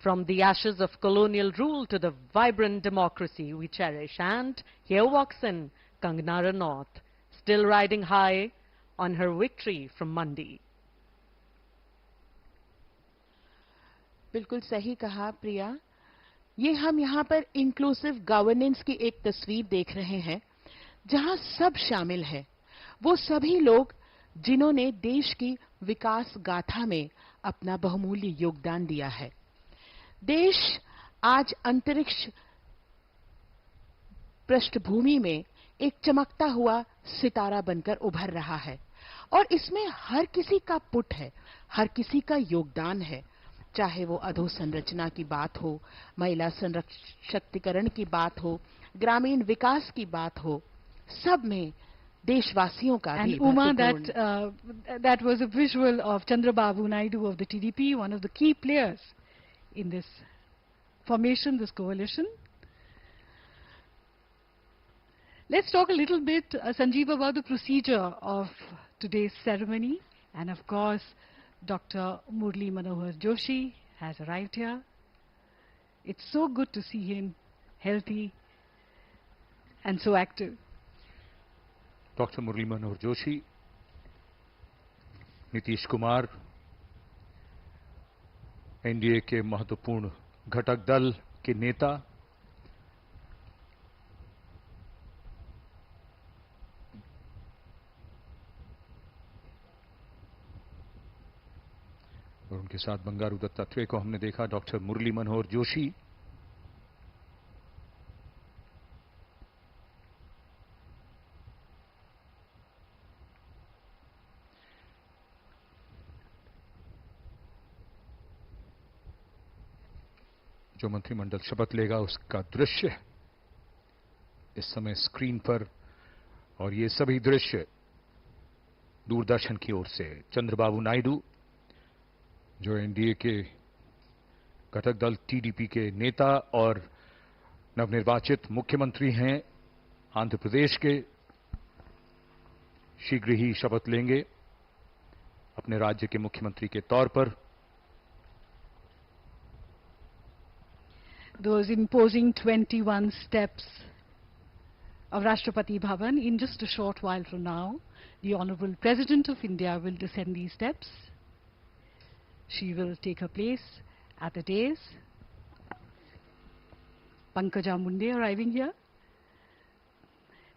From the ashes of colonial rule to the vibrant democracy we cherish, and here walks in Kangana Ranaut, still riding high on her victory from Mandi. बिल्कुल सही कहा प्रिया। ये हम यहाँ पर inclusive governance की एक तस्वीर देख रहे हैं, जहां सब शामिल हैं। वो सभी लोग जिन्होंने देश की विकास गाथा में अपना बहुमूल्य योगदान दिया है। देश आज अंतरिक्ष पृष्ठभूमि में एक चमकता हुआ सितारा बनकर उभर रहा है, और इसमें हर किसी का पुट है, हर किसी का योगदान है, चाहे वो अधोसंरचना की बात हो, महिला सशक्तिकरण की बात हो, ग्रामीण विकास की बात हो, सब में देशवासियों का भी Uma, that was a visual of Chandrababu Naidu of the TDP, one of the key players in this formation, this coalition. Let's talk a little bit, Sanjeev, about the procedure of today's ceremony. And of course, Dr. Murli Manohar Joshi has arrived here. It's so good to see him healthy and so active. Doctor Murli Manohar Joshi, Nitish Kumar, NDA के महत्वपूर्ण घटक दल के नेता, और उनके साथ बंगारू दत्तात्रेय को हमने देखा। डॉक्टर मुरली मनोहर जोशी जो मंत्रिमंडल शपथ लेगा उसका दृश्य इस समय स्क्रीन पर, और ये सभी दृश्य दूरदर्शन की ओर से। चंद्रबाबू नायडू जो एनडीए के घटक दल टीडीपी के नेता और नवनिर्वाचित मुख्यमंत्री हैं आंध्र प्रदेश के, शीघ्र ही शपथ लेंगे अपने राज्य के मुख्यमंत्री के तौर पर। Those imposing 21 steps of Rashtrapati Bhavan. In just a short while from now, the Honorable President of India will descend these steps. She will take her place at the dais. Pankaja Munde arriving here.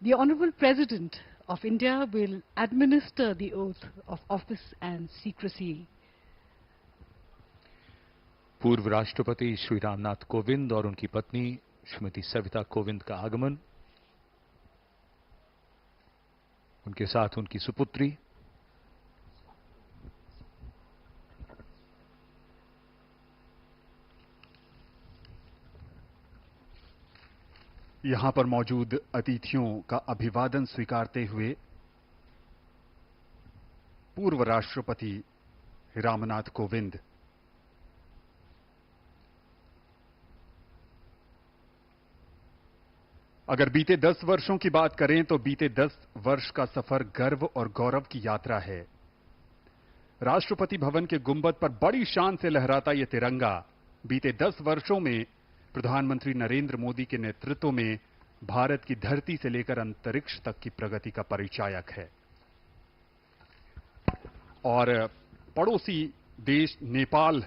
The Honorable President of India will administer the oath of office and secrecy. पूर्व राष्ट्रपति श्री रामनाथ कोविंद और उनकी पत्नी श्रीमती सविता कोविंद का आगमन, उनके साथ उनकी सुपुत्री। यहां पर मौजूद अतिथियों का अभिवादन स्वीकारते हुए पूर्व राष्ट्रपति रामनाथ कोविंद अगर बीते 10 वर्षों की बात करें तो बीते 10 वर्ष का सफर गर्व और गौरव की यात्रा है। राष्ट्रपति भवन के गुंबद पर बड़ी शान से लहराता यह तिरंगा बीते 10 वर्षों में प्रधानमंत्री नरेंद्र मोदी के नेतृत्व में भारत की धरती से लेकर अंतरिक्ष तक की प्रगति का परिचायक है। और पड़ोसी देश नेपाल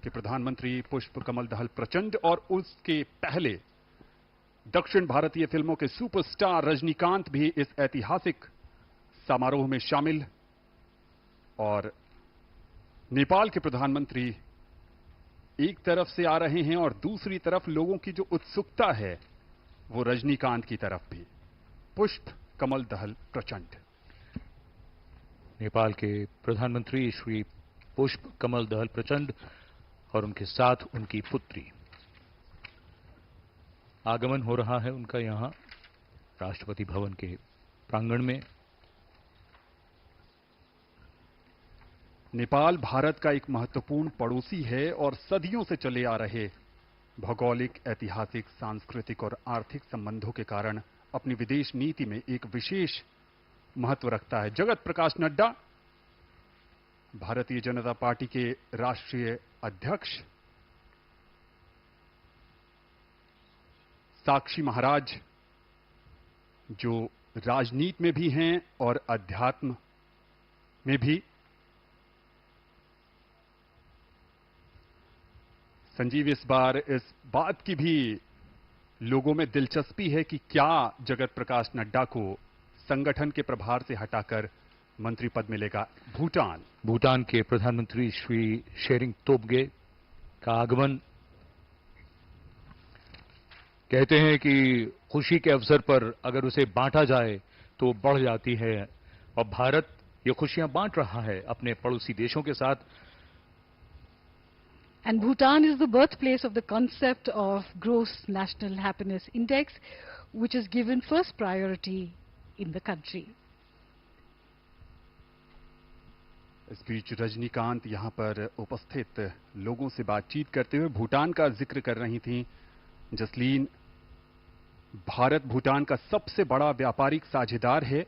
के प्रधानमंत्री पुष्प कमल दहल प्रचंड और उसके पहले दक्षिण भारतीय फिल्मों के सुपरस्टार रजनीकांत भी इस ऐतिहासिक समारोह में शामिल। और नेपाल के प्रधानमंत्री एक तरफ से आ रहे हैं और दूसरी तरफ लोगों की जो उत्सुकता है वो रजनीकांत की तरफ भी। पुष्प कमल दहल प्रचंड। नेपाल के प्रधानमंत्री श्री पुष्प कमल दहल प्रचंड और उनके साथ उनकी पुत्री, आगमन हो रहा है उनका यहां राष्ट्रपति भवन के प्रांगण में। नेपाल भारत का एक महत्वपूर्ण पड़ोसी है और सदियों से चले आ रहे भौगोलिक, ऐतिहासिक, सांस्कृतिक और आर्थिक संबंधों के कारण अपनी विदेश नीति में एक विशेष महत्व रखता है। जगत प्रकाश नड्डा, भारतीय जनता पार्टी के राष्ट्रीय अध्यक्ष, साक्षी महाराज, जो राजनीति में भी हैं और अध्यात्म में भी। संजीव, इस बार इस बात की भी लोगों में दिलचस्पी है कि क्या जगत प्रकाश नड्डा को संगठन के प्रभार से हटाकर मंत्री पद मिलेगा। भूटान के प्रधानमंत्री श्री शेरिंग तोब्गे का आगमन, कहते हैं कि खुशी के अवसर पर अगर उसे बांटा जाए तो बढ़ जाती है और भारत ये खुशियां बांट रहा है अपने पड़ोसी देशों के साथ। And Bhutan is the birthplace of the concept of Gross National Happiness Index, which is given first priority in the country. इस बीच रजनीकांत यहां पर उपस्थित लोगों से बातचीत करते हुए भूटान का जिक्र कर रही थीं। जसलीन, भारत भूटान का सबसे बड़ा व्यापारिक साझेदार है।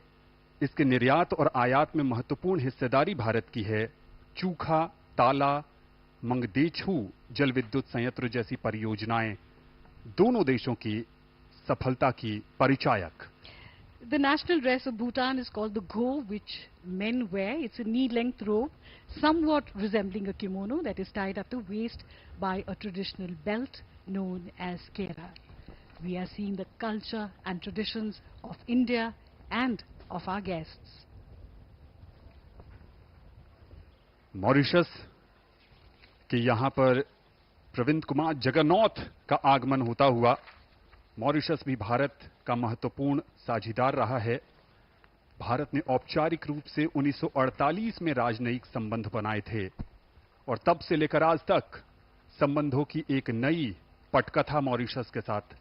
इसके निर्यात और आयात में महत्वपूर्ण हिस्सेदारी भारत की है। चूखा, ताला, मंगदेछू जल विद्युत संयंत्र जैसी परियोजनाएं दोनों देशों की सफलता की परिचायक। The national dress of Bhutan is called the go, which men wear. It's a knee-length robe, somewhat resembling a kimono that is tied at the waist by a traditional belt known as kera. We are seeing the culture and traditions of India and of our guests. Mauritius के यहां पर प्रविंद कुमार जगन्नाथ का आगमन होता हुआ। Mauritius भी भारत का महत्वपूर्ण साझेदार रहा है। भारत ने औपचारिक रूप से 1948 में राजनयिक संबंध बनाए थे और तब से लेकर आज तक संबंधों की एक नई पटकथा मॉरिशस के साथ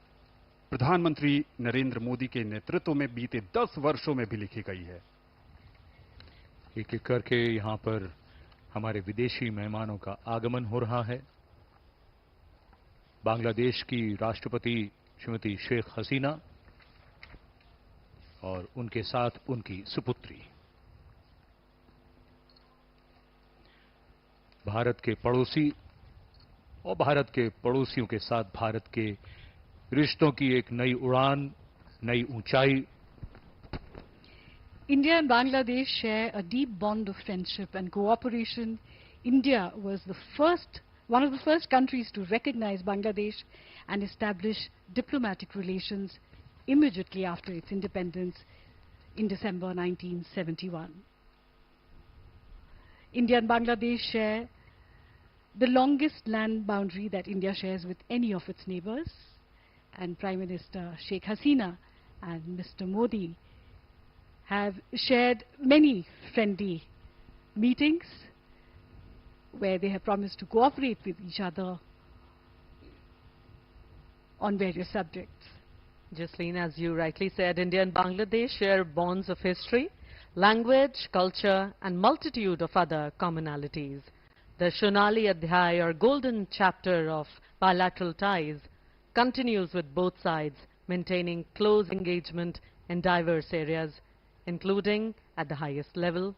प्रधानमंत्री नरेंद्र मोदी के नेतृत्व में बीते 10 वर्षों में भी लिखी गई है। एक एक करके यहां पर हमारे विदेशी मेहमानों का आगमन हो रहा है। बांग्लादेश की राष्ट्रपति श्रीमती शेख हसीना और उनके साथ उनकी सुपुत्री। भारत के पड़ोसी और भारत के पड़ोसियों के साथ भारत के रिश्तों की एक नई उड़ान, नई ऊंचाई। India and Bangladesh share a deep bond of friendship and cooperation. India was one of the first countries to recognize Bangladesh and establish diplomatic relations immediately after its independence in December 1971. India and Bangladesh share the longest land boundary that India shares with any of its neighbors, and Prime Minister Sheikh Hasina and Mr. Modi have shared many friendly meetings where they have promised to cooperate with each other on various subjects. Jasleen, as you rightly said, India and Bangladesh share bonds of history, language, culture, and multitude of other commonalities. The Shonali Adhyay, or golden chapter of bilateral ties, continues with both sides maintaining close engagement in diverse areas, including at the highest level.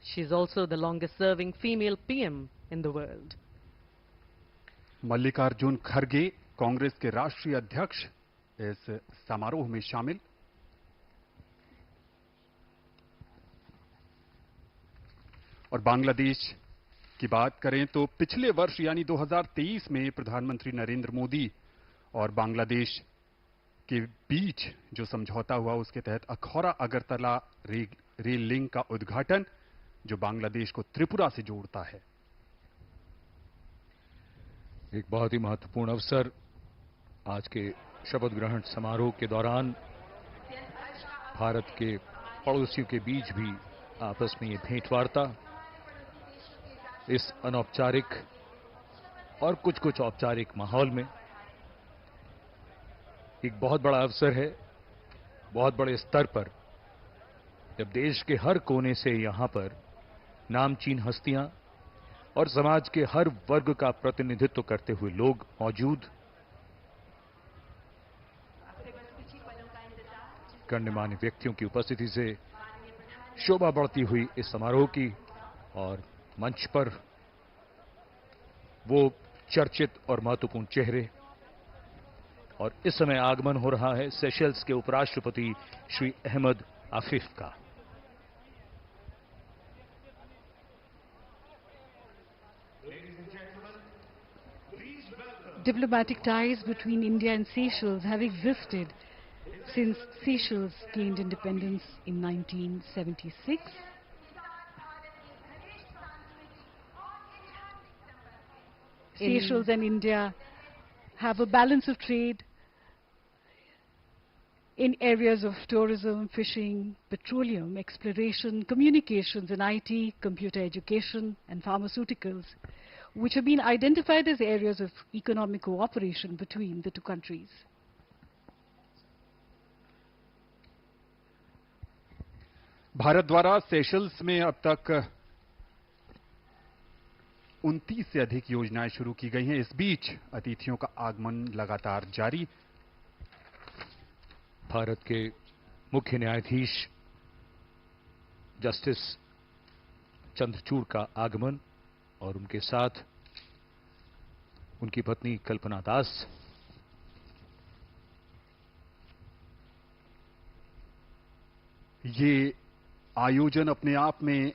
She is also the longest-serving female PM in the world. Mallikarjun खड़गे, कांग्रेस के राष्ट्रीय अध्यक्ष, इस समारोह में शामिल। और बांग्लादेश की बात करें तो पिछले वर्ष यानी 2023 में प्रधानमंत्री नरेंद्र मोदी और बांग्लादेश के बीच जो समझौता हुआ उसके तहत अखौरा अगरतला रेल लिंक का उद्घाटन, जो बांग्लादेश को त्रिपुरा से जोड़ता है। एक बहुत ही महत्वपूर्ण अवसर आज के शपथ ग्रहण समारोह के दौरान भारत के पड़ोसियों के बीच भी आपस में ये भेंटवार्ता इस अनौपचारिक और कुछ कुछ औपचारिक माहौल में एक बहुत बड़ा अवसर है। बहुत बड़े स्तर पर जब देश के हर कोने से यहां पर नामचीन हस्तियां और समाज के हर वर्ग का प्रतिनिधित्व करते हुए लोग मौजूद, गणमान्य व्यक्तियों की उपस्थिति से शोभा बढ़ती हुई इस समारोह की, और मंच पर वो चर्चित और महत्वपूर्ण चेहरे, और इस समय आगमन हो रहा है सेशल्स के उपराष्ट्रपति श्री अहमद आफिफ का। Diplomatic ties between India and Seychelles have existed since Seychelles gained independence in 1976. Seychelles and India have a balance of trade in areas of tourism, fishing, petroleum, exploration, communications and IT, computer education and pharmaceuticals, which have been identified as areas of economic cooperation between the two countries. Bharat द्वारा Seychelles में अब तक 29 से अधिक योजनाएं शुरू की गई हैं। इस बीच अतिथियों का आगमन लगातार जारी। भारत के मुख्य न्यायाधीश जस्टिस चंद्रचूड़ का आगमन और उनके साथ उनकी पत्नी कल्पना दास। ये आयोजन अपने आप में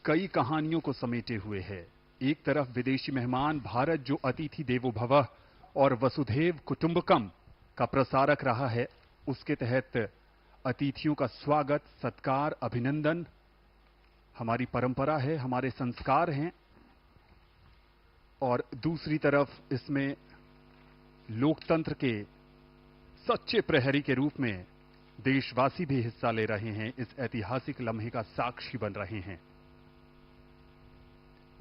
कई कहानियों को समेटे हुए है। एक तरफ विदेशी मेहमान भारत जो अतिथि देवो भवः और वसुधैव कुटुंबकम का प्रसारक रहा है, उसके तहत अतिथियों का स्वागत, सत्कार, अभिनंदन हमारी परंपरा है, हमारे संस्कार हैं। और दूसरी तरफ इसमें लोकतंत्र के सच्चे प्रहरी के रूप में देशवासी भी हिस्सा ले रहे हैं, इस ऐतिहासिक लम्हे का साक्षी बन रहे हैं।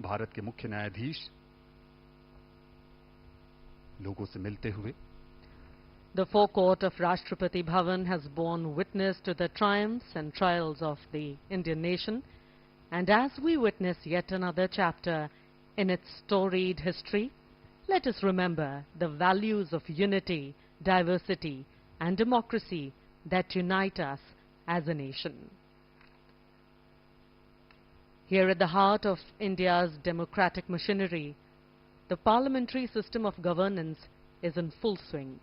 भारत के मुख्य न्यायाधीश लोगों से मिलते हुए। The forecourt of Rashtrapati Bhavan has borne witness to the triumphs and trials of the Indian nation, and as we witness yet another chapter in its storied history, let us remember the values of unity, diversity, and democracy that unite us as a nation. Here at the heart of India's democratic machinery, the parliamentary system of governance is in full swing.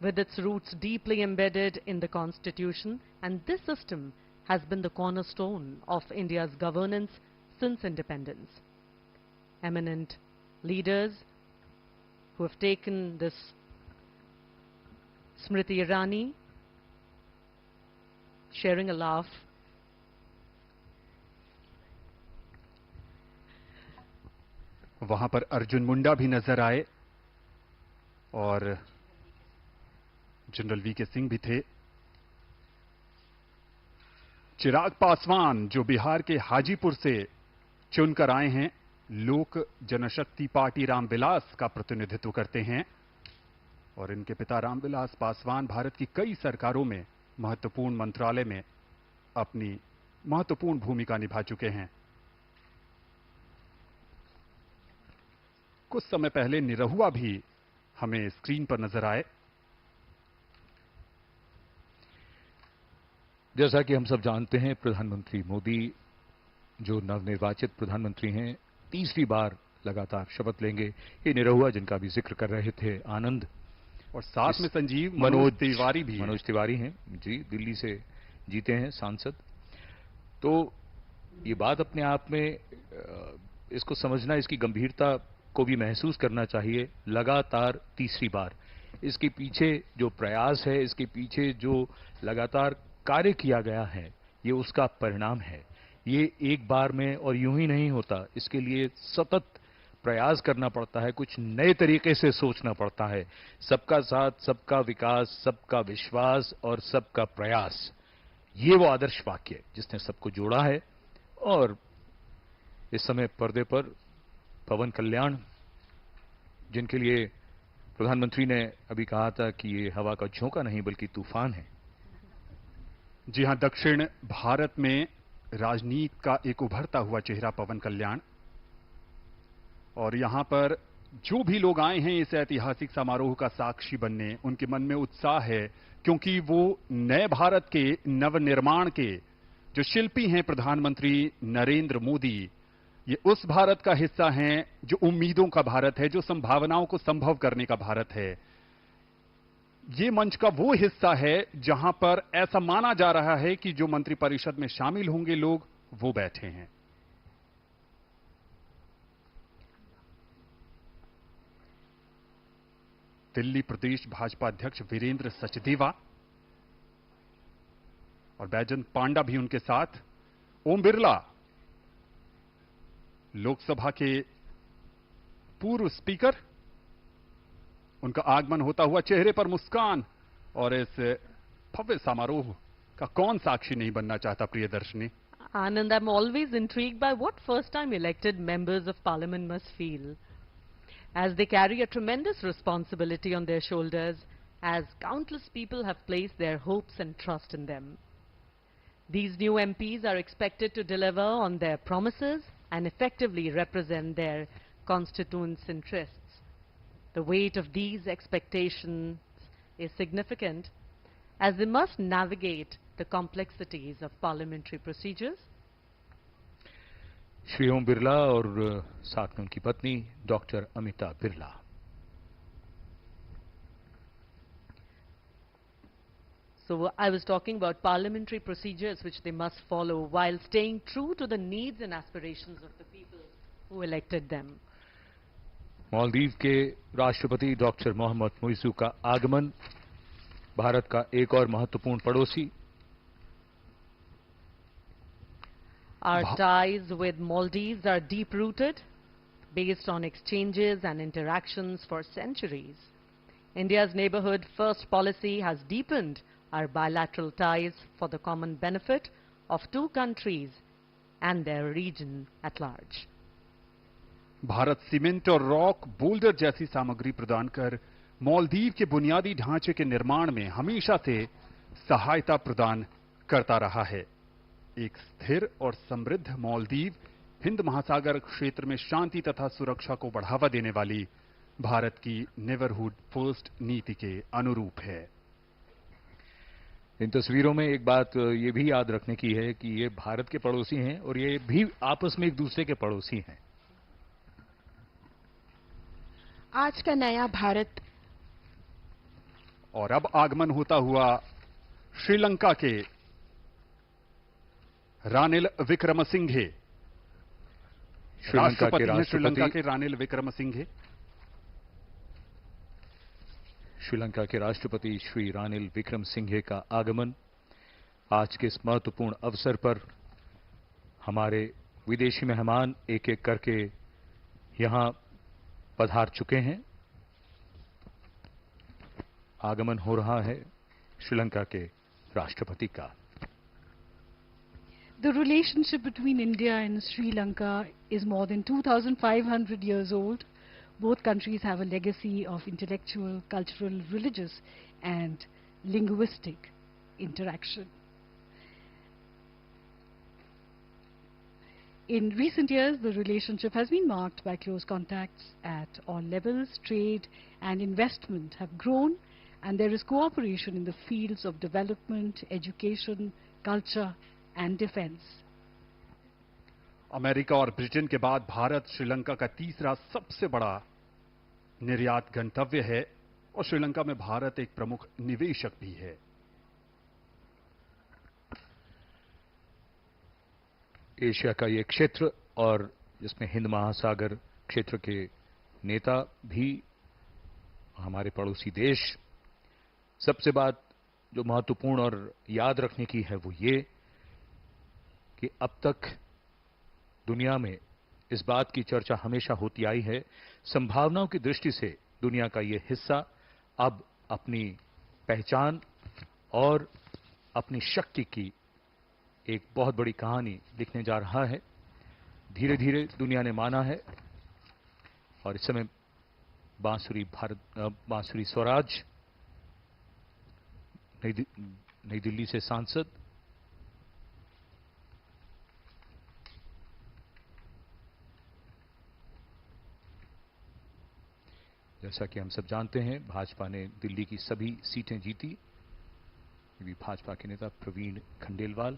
With its roots deeply embedded in the Constitution, and this system has been the cornerstone of India's governance since independence. Eminent leaders who have taken this Smriti Irani sharing a laugh. वहां पर अर्जुन मुंडा भी नजर आए और general VK Singh भी थे। चिराग पासवान जो बिहार के हाजीपुर से चुनकर आए हैं, लोक जनशक्ति पार्टी रामविलास का प्रतिनिधित्व करते हैं और इनके पिता रामविलास पासवान भारत की कई सरकारों में महत्वपूर्ण मंत्रालय में अपनी महत्वपूर्ण भूमिका निभा चुके हैं। कुछ समय पहले निरहुआ भी हमें स्क्रीन पर नजर आए। जैसा कि हम सब जानते हैं, प्रधानमंत्री मोदी जो नवनिर्वाचित प्रधानमंत्री हैं, तीसरी बार लगातार शपथ लेंगे। ये निरहुआ जिनका भी जिक्र कर रहे थे आनंद, और साथ में संजीव मनोज तिवारी भी। मनोज तिवारी हैं जी, दिल्ली से जीते हैं सांसद। तो ये बात अपने आप में इसको समझना, इसकी गंभीरता को भी महसूस करना चाहिए। लगातार तीसरी बार इसके पीछे जो प्रयास है, इसके पीछे जो लगातार कार्य किया गया है, ये उसका परिणाम है। ये एक बार में और यूं ही नहीं होता, इसके लिए सतत प्रयास करना पड़ता है, कुछ नए तरीके से सोचना पड़ता है। सबका साथ, सबका विकास, सबका विश्वास और सबका प्रयास, ये वो आदर्श वाक्य है जिसने सबको जोड़ा है। और इस समय पर्दे पर पवन कल्याण, जिनके लिए प्रधानमंत्री ने अभी कहा था कि ये हवा का झोंका नहीं बल्कि तूफान है। जी हां, दक्षिण भारत में राजनीति का एक उभरता हुआ चेहरा पवन कल्याण। और यहां पर जो भी लोग आए हैं इस ऐतिहासिक समारोह का साक्षी बनने, उनके मन में उत्साह है, क्योंकि वो नए भारत के नवनिर्माण के जो शिल्पी हैं प्रधानमंत्री नरेंद्र मोदी, ये उस भारत का हिस्सा हैं जो उम्मीदों का भारत है, जो संभावनाओं को संभव करने का भारत है। ये मंच का वो हिस्सा है जहां पर ऐसा माना जा रहा है कि जो मंत्रिपरिषद में शामिल होंगे लोग, वो बैठे हैं। दिल्ली प्रदेश भाजपा अध्यक्ष वीरेंद्र सचदेवा और बैजंत पांडा भी उनके साथ। ओम बिरला, लोकसभा के पूर्व स्पीकर, उनका आगमन होता हुआ, चेहरे पर मुस्कान। और इस भव्य समारोह का कौन साक्षी नहीं बनना चाहता, Priyadarshini? Anand, I'm always intrigued by what first-time elected members of parliament must feel, as they carry a tremendous responsibility on their shoulders, as countless people have placed their hopes and trust in them. These new MPs are expected to deliver on their promises and effectively represent their constituents' interests. The weight of these expectations is significant, as they must navigate the complexities of parliamentary procedures. Shri Om Birla और साथ में उनकी पत्नी doctor Amita Birla. So I was talking about parliamentary procedures which they must follow while staying true to the needs and aspirations of the people who elected them. Maldives के राष्ट्रपति doctor Mohammad Muizzu का आगमन, भारत का एक और महत्वपूर्ण पड़ोसी। Our ties with Maldives are deep-rooted, based on exchanges and interactions for centuries. India's neighborhood first policy has deepened our bilateral ties for the common benefit of two countries and their region at large. Bharat cement और rock boulder जैसी सामग्री प्रदान कर मालदीव के बुनियादी ढांचे के निर्माण में हमेशा से सहायता प्रदान करता रहा है। एक स्थिर और समृद्ध मालदीव हिंद महासागर क्षेत्र में शांति तथा सुरक्षा को बढ़ावा देने वाली भारत की नेबरहुड फर्स्ट नीति के अनुरूप है। इन तस्वीरों में एक बात ये भी याद रखने की है कि ये भारत के पड़ोसी हैं और ये भी आपस में एक दूसरे के पड़ोसी हैं। आज का नया भारत। और अब आगमन होता हुआ श्रीलंका के रानिल विक्रमसिंघे। श्रीलंका के रानिल विक्रमसिंघे। श्रीलंका के राष्ट्रपति श्री रानिल विक्रमसिंघे का आगमन आज के इस महत्वपूर्ण अवसर पर हमारे विदेशी मेहमान एक एक करके यहां पधार चुके हैं। आगमन हो रहा है श्रीलंका के राष्ट्रपति का। The relationship between India and Sri Lanka is more than 2,500 years old. Both countries have a legacy of intellectual, cultural, religious, and linguistic interaction. In recent years, the relationship has been marked by close contacts at all levels. Trade and investment have grown, and there is cooperation in the fields of development, education, culture, and defense. America और Britain के बाद भारत श्रीलंका का तीसरा सबसे बड़ा निर्यात गंतव्य है और श्रीलंका में भारत एक प्रमुख निवेशक भी है। एशिया का ये क्षेत्र और जिसमें हिंद महासागर क्षेत्र के नेता भी हमारे पड़ोसी देश। सबसे बात जो महत्वपूर्ण और याद रखने की है वो ये कि अब तक दुनिया में इस बात की चर्चा हमेशा होती आई है, संभावनाओं की दृष्टि से दुनिया का ये हिस्सा अब अपनी पहचान और अपनी शक्ति की एक बहुत बड़ी कहानी लिखने जा रहा है। धीरे धीरे दुनिया ने माना है और इस समय बांसुरी स्वराज नई दिल्ली से सांसद जैसा कि हम सब जानते हैं, भाजपा ने दिल्ली की सभी सीटें जीती। ये भी भाजपा के नेता प्रवीण खंडेलवाल।